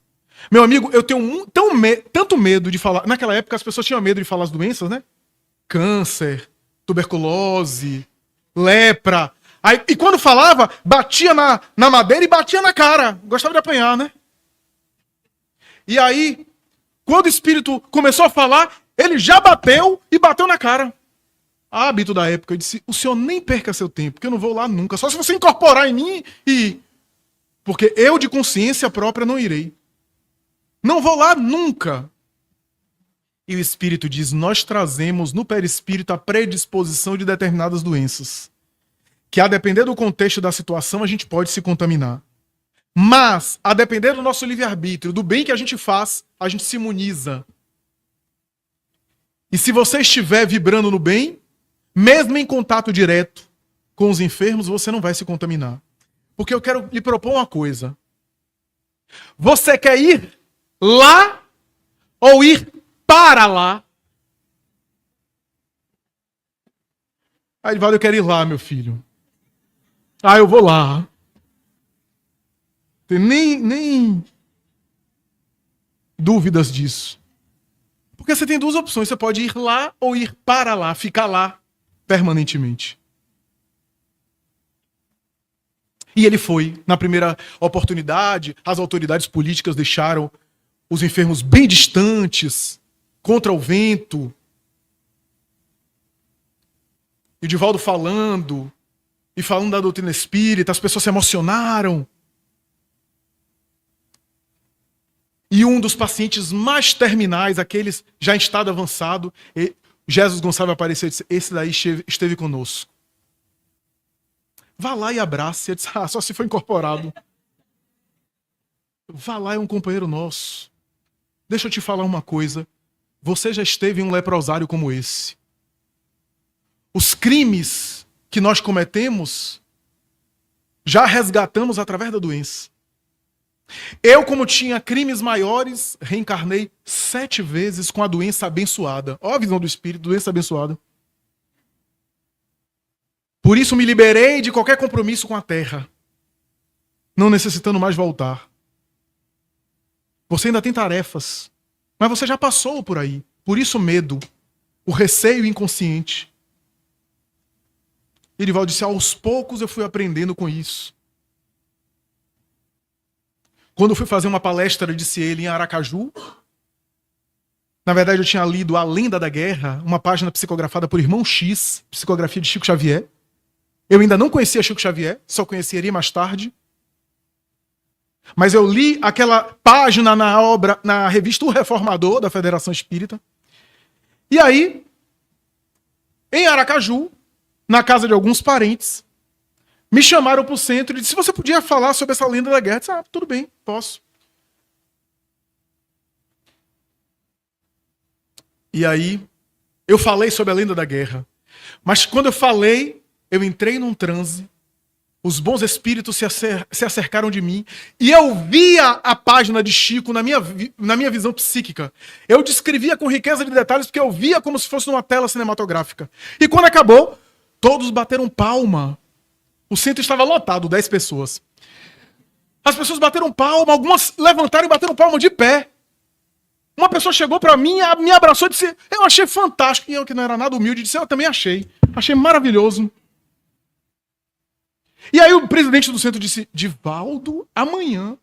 Meu amigo, eu tenho tanto medo de falar. Naquela época as pessoas tinham medo de falar as doenças, né? Câncer, tuberculose, lepra. Aí, e quando falava, batia na madeira e batia na cara. Gostava de apanhar, né? E aí, quando o espírito começou a falar, ele já bateu e bateu na cara. Hábito da época. Eu disse: o senhor nem perca seu tempo, porque eu não vou lá nunca. Só se você incorporar em mim e... Porque eu, de consciência própria, não irei. Não vou lá nunca. E o espírito diz: nós trazemos no perispírito a predisposição de determinadas doenças, que a depender do contexto da situação a gente pode se contaminar. Mas, a depender do nosso livre-arbítrio, do bem que a gente faz, a gente se imuniza. E se você estiver vibrando no bem, mesmo em contato direto com os enfermos, você não vai se contaminar. Porque eu quero lhe propor uma coisa. Você quer ir lá ou ir para lá? Aí, Divaldo, eu quero ir lá, meu filho. Eu vou lá. Tem nem dúvidas disso. Porque você tem duas opções. Você pode ir lá ou ir para lá, ficar lá permanentemente. E ele foi. Na primeira oportunidade, as autoridades políticas deixaram os enfermos bem distantes, contra o vento. E o Divaldo falando da doutrina espírita, as pessoas se emocionaram. E um dos pacientes mais terminais, aqueles já em estado avançado, Jesus Gonçalves apareceu e disse: esse daí esteve conosco. Vá lá e abrace. Ele disse: só se foi incorporado. Vá lá, é um companheiro nosso. Deixa eu te falar uma coisa. Você já esteve em um leprosário como esse. Os crimes que nós cometemos, já resgatamos através da doença. Eu, como tinha crimes maiores, reencarnei 7 vezes com a doença abençoada. Ó a visão do espírito, doença abençoada. Por isso me liberei de qualquer compromisso com a terra, não necessitando mais voltar. Você ainda tem tarefas, mas você já passou por aí. Por isso o medo, o receio inconsciente. Erivaldo disse: aos poucos eu fui aprendendo com isso. Quando eu fui fazer uma palestra, disse ele, em Aracaju, na verdade eu tinha lido A Lenda da Guerra, uma página psicografada por Irmão X, psicografia de Chico Xavier. Eu ainda não conhecia Chico Xavier, só conheceria mais tarde. Mas eu li aquela página na revista O Reformador, da Federação Espírita. E aí, em Aracaju, na casa de alguns parentes, me chamaram para o centro e disseram: se você podia falar sobre essa lenda da guerra. Eu disse: tudo bem, posso. E aí, eu falei sobre a lenda da guerra. Mas quando eu falei, eu entrei num transe Os bons espíritos se acercaram de mim e eu via a página de Chico na minha visão psíquica. Eu descrevia com riqueza de detalhes porque eu via como se fosse numa tela cinematográfica. E quando acabou, todos bateram palma. O centro estava lotado, 10 pessoas. As pessoas bateram palma, algumas levantaram e bateram palma de pé. Uma pessoa chegou para mim, me abraçou e disse: eu achei fantástico. E eu, que não era nada humilde, disse: eu também achei. Achei maravilhoso. E aí o presidente do centro disse: Divaldo, amanhã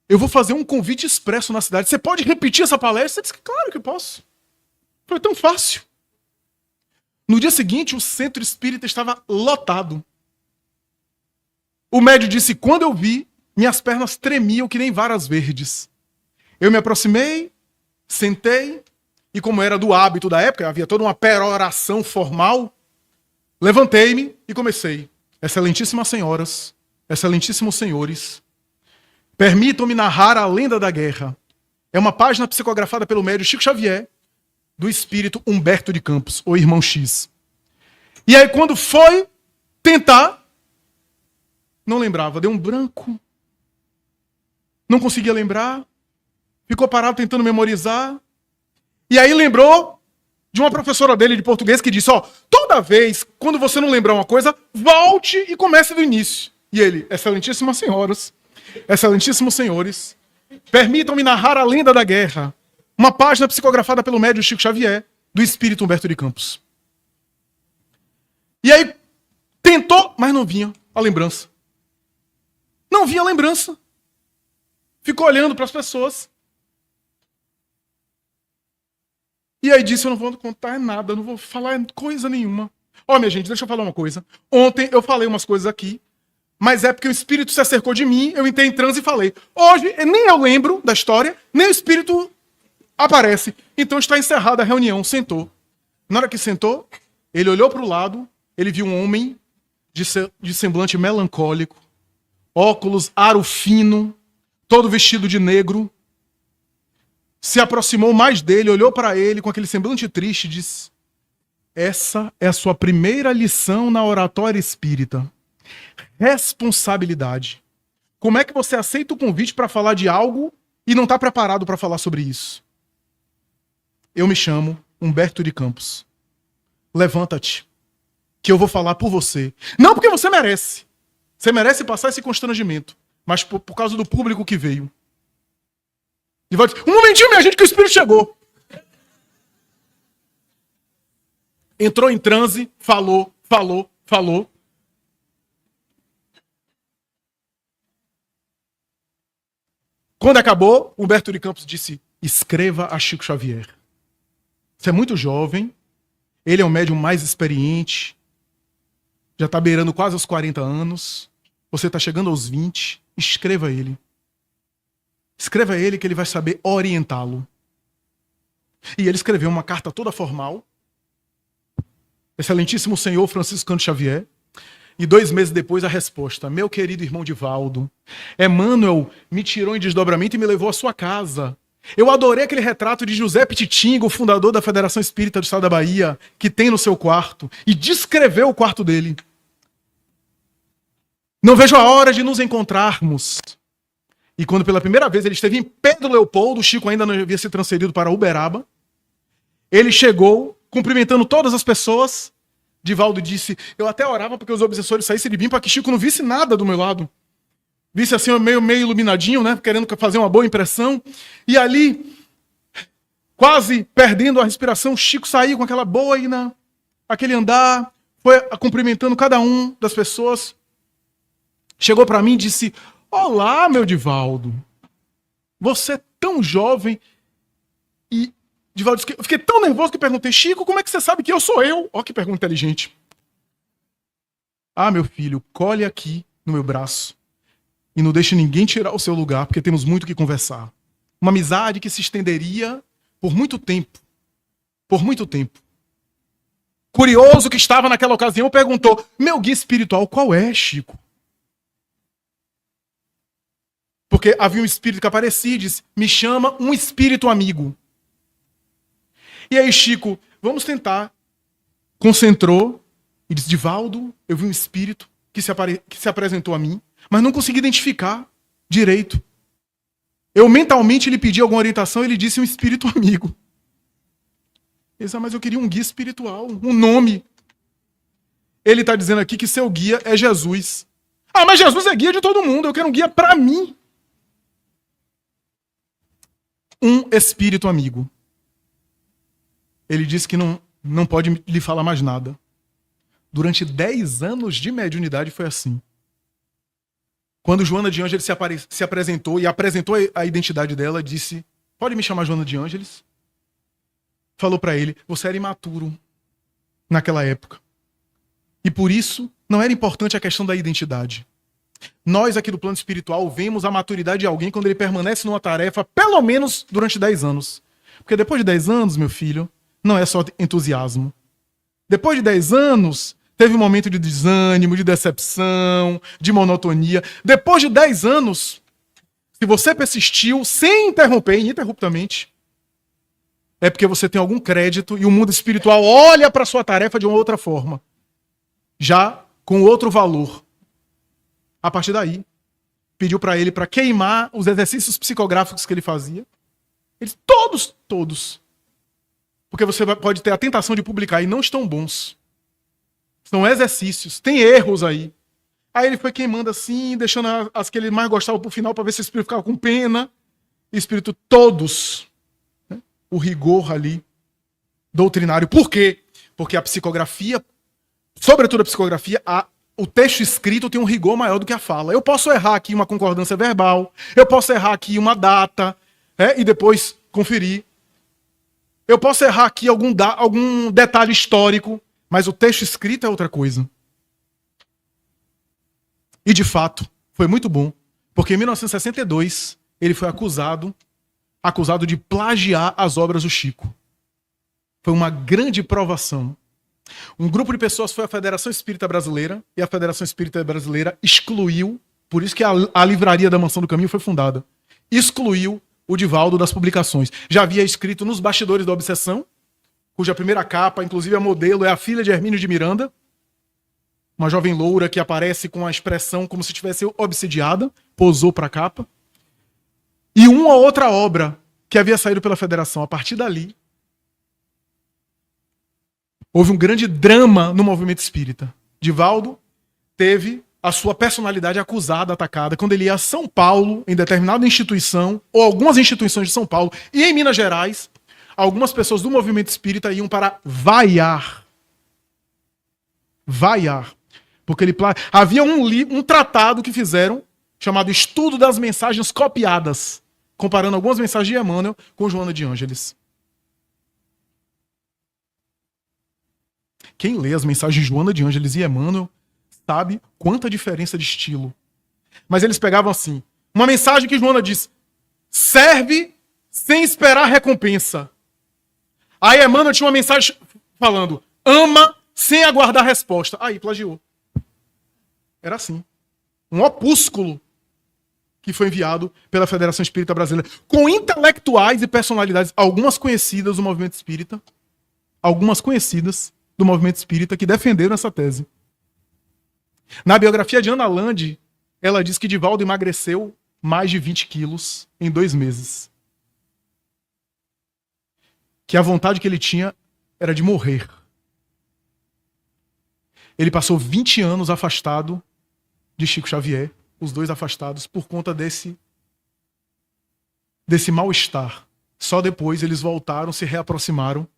eu vou fazer um convite expresso na cidade. Você pode repetir essa palestra? Eu disse: claro que posso. Foi tão fácil. No dia seguinte, o centro espírita estava lotado. O médium disse: quando eu vi, minhas pernas tremiam que nem varas verdes. Eu me aproximei, sentei, e como era do hábito da época, havia toda uma peroração formal, levantei-me e comecei. Excelentíssimas senhoras, excelentíssimos senhores, permitam-me narrar a lenda da guerra. É uma página psicografada pelo médium Chico Xavier, do espírito Humberto de Campos, o irmão X. E aí quando foi tentar, não lembrava, deu um branco, não conseguia lembrar, ficou parado tentando memorizar, e aí lembrou de uma professora dele de português que disse: ó, toda vez, quando você não lembrar uma coisa, volte e comece do início. E ele: excelentíssimas senhoras, excelentíssimos senhores, permitam-me narrar a lenda da guerra. Uma página psicografada pelo médium Chico Xavier, do espírito Humberto de Campos. E aí, tentou, mas não vinha a lembrança. Não vinha a lembrança. Ficou olhando para as pessoas. E aí disse: eu não vou contar nada, eu não vou falar coisa nenhuma. Ó, minha gente, deixa eu falar uma coisa. Ontem eu falei umas coisas aqui, mas é porque o espírito se acercou de mim, eu entrei em transe e falei. Hoje, nem eu lembro da história, nem o espírito aparece. Então está encerrada a reunião. Sentou. Na hora que sentou, ele olhou para o lado, ele viu um homem de semblante melancólico, óculos, aro fino, todo vestido de negro. Se aproximou mais dele, olhou para ele com aquele semblante triste e disse: essa é a sua primeira lição na oratória espírita. Responsabilidade. Como é que você aceita o convite para falar de algo e não está preparado para falar sobre isso? Eu me chamo Humberto de Campos. Levanta-te, que eu vou falar por você. Não porque você merece. Você merece passar esse constrangimento, mas por causa do público que veio. E vai dizer: um momentinho, minha gente, que o espírito chegou. Entrou em transe, falou. Quando acabou, Humberto de Campos disse: escreva a Chico Xavier. Você é muito jovem, ele é um médium mais experiente, já está beirando quase os 40 anos, você está chegando aos 20, escreva a ele. Escreva a ele que ele vai saber orientá-lo. E ele escreveu uma carta toda formal. Excelentíssimo senhor Francisco Cândido Xavier. E 2 meses depois a resposta: meu querido irmão Divaldo, Emmanuel me tirou em desdobramento e me levou à sua casa. Eu adorei aquele retrato de José Pititinga, o fundador da Federação Espírita do Estado da Bahia, que tem no seu quarto, e descreveu o quarto dele. Não vejo a hora de nos encontrarmos. E quando pela primeira vez ele esteve em Pedro Leopoldo, o Chico ainda não havia se transferido para Uberaba, ele chegou, cumprimentando todas as pessoas. Divaldo disse: eu até orava porque os obsessores saíssem de mim para que Chico não visse nada do meu lado. Visse assim, meio iluminadinho, né? Querendo fazer uma boa impressão. E ali, quase perdendo a respiração, Chico saiu com aquela boina, aquele andar, foi cumprimentando cada um das pessoas. Chegou para mim e disse: olá, meu Divaldo. Você é tão jovem. E Divaldo disse: eu fiquei tão nervoso que perguntei: Chico, como é que você sabe que eu sou eu? Ó, que pergunta inteligente. Ah, meu filho, colhe aqui no meu braço. E não deixe ninguém tirar o seu lugar, porque temos muito o que conversar. Uma amizade que se estenderia por muito tempo. Por muito tempo. Curioso que estava naquela ocasião, perguntou: meu guia espiritual, qual é, Chico? Porque havia um espírito que aparecia e disse: me chama um espírito amigo. E aí, Chico, vamos tentar. Concentrou e disse: Divaldo, eu vi um espírito que se apresentou a mim, mas não consegui identificar direito. Eu mentalmente lhe pedi alguma orientação, ele disse um espírito amigo. Ele disse, mas eu queria um guia espiritual, um nome. Ele está dizendo aqui que seu guia é Jesus. Ah, mas Jesus é guia de todo mundo, eu quero um guia para mim. Um espírito amigo. Ele disse que não pode lhe falar mais nada. Durante 10 anos de mediunidade foi assim. Quando Joana de Ângeles se apresentou e apresentou a identidade dela, disse, pode me chamar Joana de Ângeles? Falou para ele, você era imaturo naquela época. E por isso, não era importante a questão da identidade. Nós aqui do plano espiritual vemos a maturidade de alguém quando ele permanece numa tarefa pelo menos durante 10 anos. Porque depois de 10 anos, meu filho, não é só entusiasmo. Depois de 10 anos, teve um momento de desânimo, de decepção, de monotonia. Depois de 10 anos, se você persistiu sem interromper, ininterruptamente, é porque você tem algum crédito e o mundo espiritual olha para a sua tarefa de uma outra forma. Já com outro valor. A partir daí, pediu para ele para queimar os exercícios psicográficos que ele fazia. Ele disse, todos. Porque você pode ter a tentação de publicar e não estão bons. São exercícios, tem erros aí. Aí ele foi queimando assim, deixando as que ele mais gostava pro final para ver se o espírito ficava com pena. E o espírito todos. Né? O rigor ali doutrinário. Por quê? Porque a psicografia, sobretudo a psicografia, o texto escrito tem um rigor maior do que a fala. Eu posso errar aqui uma concordância verbal, eu posso errar aqui uma data, e depois conferir. Eu posso errar aqui algum detalhe histórico, mas o texto escrito é outra coisa. E de fato, foi muito bom, porque em 1962 ele foi acusado de plagiar as obras do Chico. Foi uma grande provação. Um grupo de pessoas foi à Federação Espírita Brasileira, e a Federação Espírita Brasileira excluiu, por isso que a Livraria da Mansão do Caminho foi fundada, excluiu o Divaldo das publicações. Já havia escrito nos Bastidores da Obsessão, cuja primeira capa, inclusive a modelo, é a filha de Hermínio de Miranda, uma jovem loura que aparece com a expressão como se tivesse obsidiada, posou para a capa. E uma outra obra que havia saído pela Federação. A partir dali, houve um grande drama no movimento espírita. Divaldo teve a sua personalidade acusada, atacada, quando ele ia a São Paulo, em determinada instituição, ou algumas instituições de São Paulo, e em Minas Gerais, algumas pessoas do movimento espírita iam para vaiar. Porque havia um tratado que fizeram, chamado Estudo das Mensagens Copiadas, comparando algumas mensagens de Emmanuel com Joana de Ângeles. Quem lê as mensagens de Joana de Ângeles e Emmanuel sabe quanta diferença de estilo. Mas eles pegavam assim, uma mensagem que Joana diz, serve sem esperar recompensa. Aí Emmanuel tinha uma mensagem falando, ama sem aguardar resposta. Aí plagiou. Era assim. Um opúsculo que foi enviado pela Federação Espírita Brasileira, com intelectuais e personalidades, algumas conhecidas do movimento espírita, que defenderam essa tese. Na biografia de Ana Lande, ela diz que Divaldo emagreceu mais de 20 quilos em 2 meses. Que a vontade que ele tinha era de morrer. Ele passou 20 anos afastado de Chico Xavier, os dois afastados, por conta desse mal-estar. Só depois eles voltaram, se reaproximaram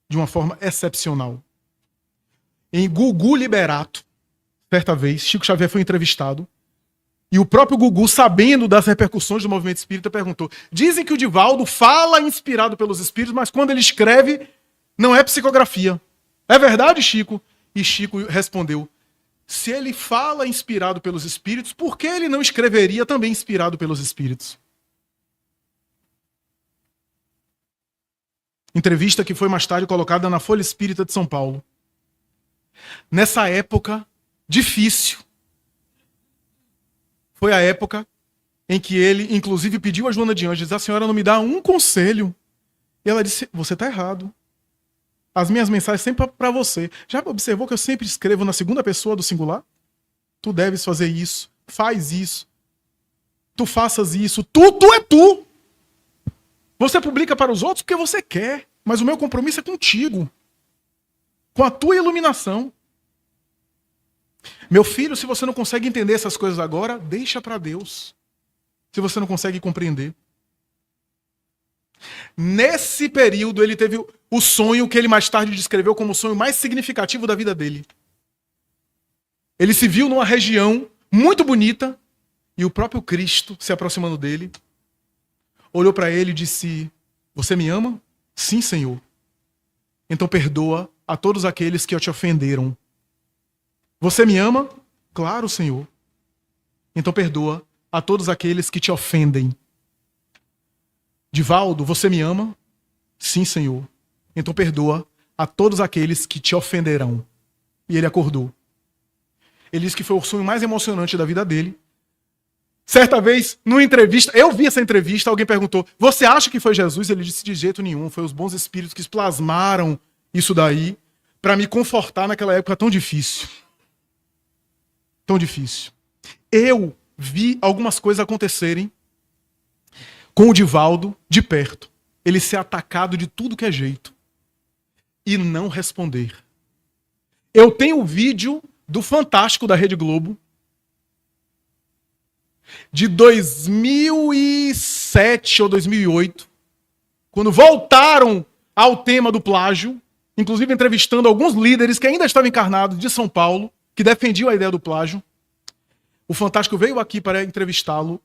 de uma forma excepcional. Em Gugu Liberato, certa vez, Chico Xavier foi entrevistado, e o próprio Gugu, sabendo das repercussões do movimento espírita, perguntou, dizem que o Divaldo fala inspirado pelos espíritos, mas quando ele escreve, não é psicografia. É verdade, Chico? E Chico respondeu, se ele fala inspirado pelos espíritos, por que ele não escreveria também inspirado pelos espíritos? Entrevista que foi mais tarde colocada na Folha Espírita de São Paulo. Nessa época difícil, foi a época em que ele, inclusive, pediu a Joana de Ângeles, a senhora não me dá um conselho. E ela disse, você está errado. as minhas mensagens sempre para você. Já observou que eu sempre escrevo na segunda pessoa do singular? Tu deves fazer isso, faz isso, tu faças isso, tu é tu. Você publica para os outros porque você quer, mas o meu compromisso é contigo, com a tua iluminação. Meu filho, se você não consegue entender essas coisas agora, deixa para Deus. Se você não consegue compreender. Nesse período, ele teve o sonho que ele mais tarde descreveu como o sonho mais significativo da vida dele. Ele se viu numa região muito bonita e o próprio Cristo se aproximando dele. Olhou para ele e disse: você me ama? Sim, Senhor. Então perdoa a todos aqueles que te ofenderam. Você me ama? Claro, Senhor. Então perdoa a todos aqueles que te ofendem. Divaldo, você me ama? Sim, Senhor. Então perdoa a todos aqueles que te ofenderão. E ele acordou. Ele disse que foi o sonho mais emocionante da vida dele. Certa vez, numa entrevista, eu vi essa entrevista, alguém perguntou: você acha que foi Jesus? Ele disse: de jeito nenhum, foi os bons espíritos que plasmaram isso daí para me confortar naquela época tão difícil. Tão difícil. Eu vi algumas coisas acontecerem com o Divaldo de perto. Ele ser atacado de tudo que é jeito e não responder. Eu tenho um vídeo do Fantástico da Rede Globo de 2007 ou 2008, quando voltaram ao tema do plágio, inclusive entrevistando alguns líderes que ainda estavam encarnados de São Paulo, que defendiam a ideia do plágio. O Fantástico veio aqui para entrevistá-lo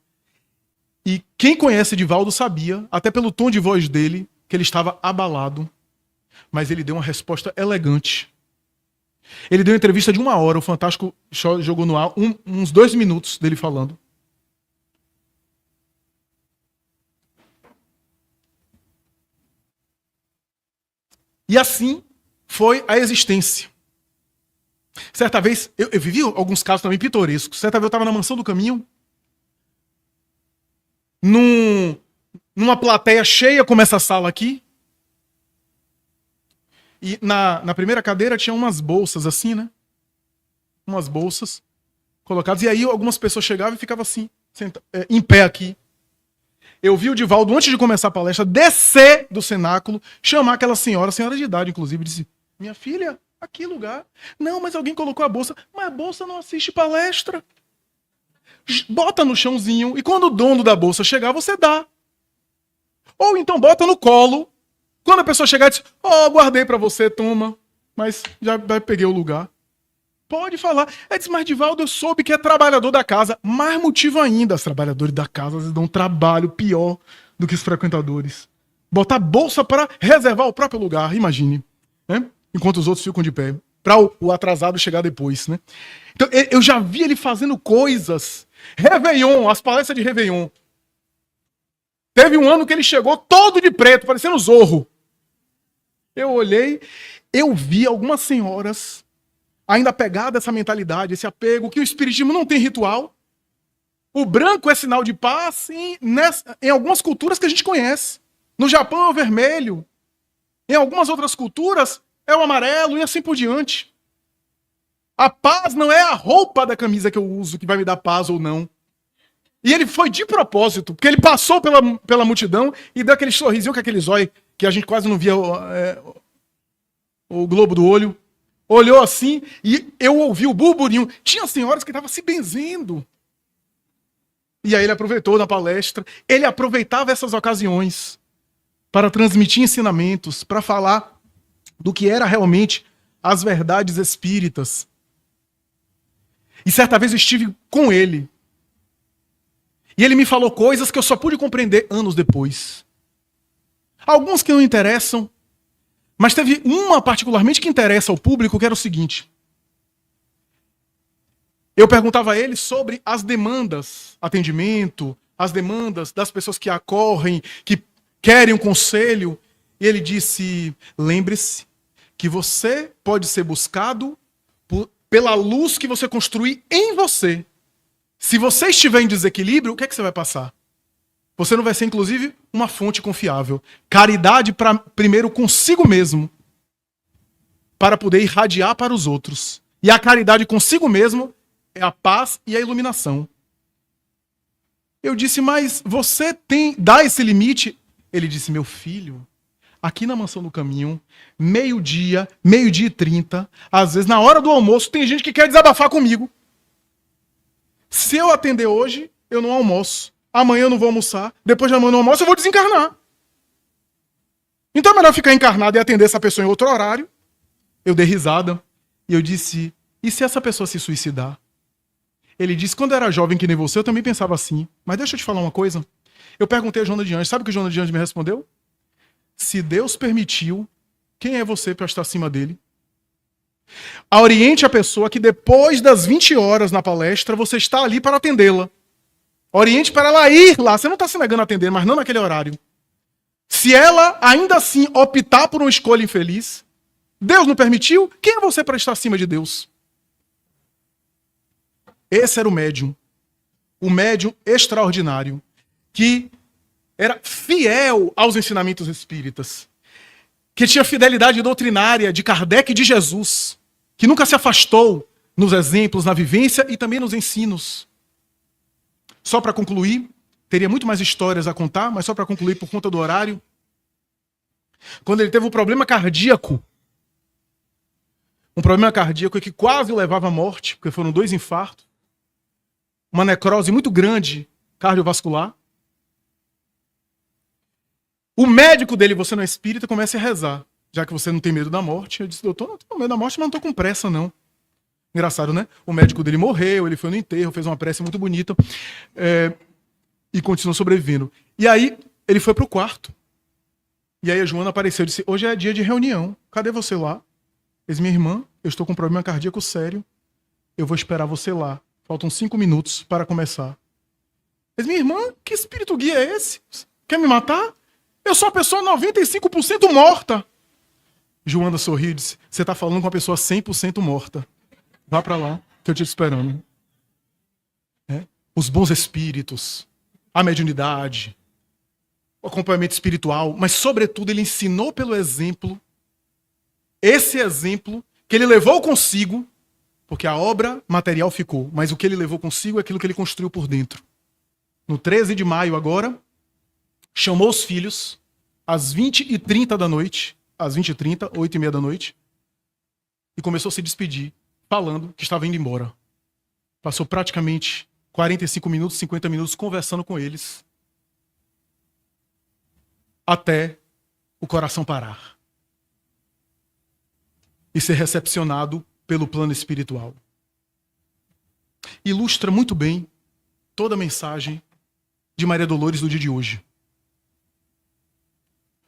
e quem conhece Divaldo sabia, até pelo tom de voz dele, que ele estava abalado, mas ele deu uma resposta elegante. Ele deu uma entrevista de 1 hora, o Fantástico jogou no ar uns 2 minutos dele falando. E assim foi a existência. Certa vez, eu vivi alguns casos também pitorescos. Certa vez eu estava na Mansão do Caminho, numa plateia cheia como essa sala aqui. E na primeira cadeira tinha umas bolsas assim, né? Umas bolsas colocadas. E aí algumas pessoas chegavam e ficavam assim, em pé aqui. Eu vi o Divaldo, antes de começar a palestra, descer do cenáculo, chamar aquela senhora de idade, inclusive, e disse: minha filha, aqui lugar. Não, mas alguém colocou a bolsa. Mas a bolsa não assiste palestra. Bota no chãozinho e quando o dono da bolsa chegar, você dá. Ou então bota no colo. Quando a pessoa chegar, diz: guardei pra você, toma. Mas já peguei o lugar. Pode falar. Diz: mas Divaldo, eu soube que é trabalhador da casa. Mais motivo ainda. Os trabalhadores da casa às vezes dão um trabalho pior do que os frequentadores. Botar bolsa para reservar o próprio lugar, imagine. Né? Enquanto os outros ficam de pé. Para o atrasado chegar depois. Né? Então, eu já vi ele fazendo coisas. Réveillon, as palestras de Réveillon. Teve um ano que ele chegou todo de preto, parecendo Zorro. Eu olhei, eu vi algumas senhoras ainda pegadas essa mentalidade, esse apego, que o espiritismo não tem ritual. O branco é sinal de paz em algumas culturas que a gente conhece. No Japão é o vermelho. Em algumas outras culturas é o amarelo e assim por diante. A paz não é a roupa da camisa que eu uso que vai me dar paz ou não. E ele foi de propósito, porque ele passou pela multidão e deu aquele sorrisinho com aquele zóio que a gente quase não via o globo do olho. Olhou assim e eu ouvi o burburinho. Tinha senhoras que estavam se benzendo. E aí ele aproveitou na palestra. Ele aproveitava essas ocasiões para transmitir ensinamentos, para falar do que era realmente as verdades espíritas. E certa vez eu estive com ele. E ele me falou coisas que eu só pude compreender anos depois. Alguns que não interessam, mas teve uma particularmente que interessa ao público, que era o seguinte. Eu perguntava a ele sobre as demandas, atendimento, as demandas das pessoas que acorrem, que querem um conselho. E ele disse: lembre-se que você pode ser buscado pela luz que você construir em você. Se você estiver em desequilíbrio, o que é que você vai passar? Você não vai ser, inclusive, uma fonte confiável. Caridade primeiro consigo mesmo. para poder irradiar para os outros. E a caridade consigo mesmo é a paz e a iluminação. Eu disse, mas você dá esse limite? Ele disse, meu filho, aqui na Mansão do Caminho, meio-dia, meio-dia e 30, às vezes na hora do almoço, tem gente que quer desabafar comigo. Se eu atender hoje, eu não almoço. Amanhã eu não vou almoçar. Depois de amanhã eu não almoço, eu vou desencarnar. Então é melhor ficar encarnado e atender essa pessoa em outro horário. Eu dei risada e eu disse, e se essa pessoa se suicidar? Ele disse, quando eu era jovem que nem você, eu também pensava assim. Mas deixa eu te falar uma coisa. Eu perguntei a Joana de Anjos, sabe o que Joana de Anjos me respondeu? Se Deus permitiu, quem é você para estar acima dele? Oriente a pessoa que depois das 20 horas na palestra, você está ali para atendê-la. Oriente para ela ir lá. Você não está se negando a atender, mas não naquele horário. Se ela ainda assim optar por uma escolha infeliz, Deus não permitiu, quem é você para estar acima de Deus? Esse era o médium extraordinário, que era fiel aos ensinamentos espíritas, que tinha fidelidade doutrinária de Kardec e de Jesus, que nunca se afastou nos exemplos, na vivência e também nos ensinos. Só para concluir, teria muito mais histórias a contar, mas só para concluir por conta do horário, quando ele teve um problema cardíaco que quase o levava à morte, porque foram 2 infartos, uma necrose muito grande cardiovascular. O médico dele, você não é espírita, começa a rezar. Já que você não tem medo da morte, eu disse, doutor, não tenho medo da morte, mas não tô com pressa, não. Engraçado, né? O médico dele morreu, ele foi no enterro, fez uma prece muito bonita e continuou sobrevivendo. E aí, ele foi pro quarto. E aí a Joana apareceu e disse, hoje é dia de reunião, cadê você lá? Ele disse, minha irmã, eu estou com um problema cardíaco sério, eu vou esperar você lá. Faltam 5 minutos para começar. Ele disse, minha irmã, que espírito guia é esse? Quer me matar? Eu sou uma pessoa 95% morta. Joana sorriu e disse, você está falando com uma pessoa 100% morta. Vá para lá, que eu estou te esperando. Os bons espíritos, a mediunidade, o acompanhamento espiritual, mas sobretudo ele ensinou pelo exemplo, esse exemplo que ele levou consigo, porque a obra material ficou, mas o que ele levou consigo é aquilo que ele construiu por dentro. No 13 de maio agora, chamou os filhos às 20h30 da noite, às 20h30, 8h30 da noite, e começou a se despedir, falando que estava indo embora. Passou praticamente 45 minutos, 50 minutos conversando com eles, até o coração parar e ser recepcionado pelo plano espiritual. Ilustra muito bem toda a mensagem de Maria Dolores do dia de hoje.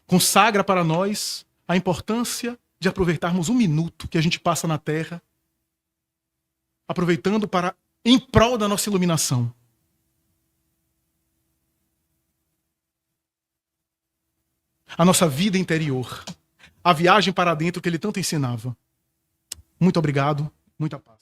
Consagra para nós a importância de aproveitarmos um minuto que a gente passa na Terra, aproveitando em prol da nossa iluminação. A nossa vida interior, a viagem para dentro que ele tanto ensinava. Muito obrigado, muita paz.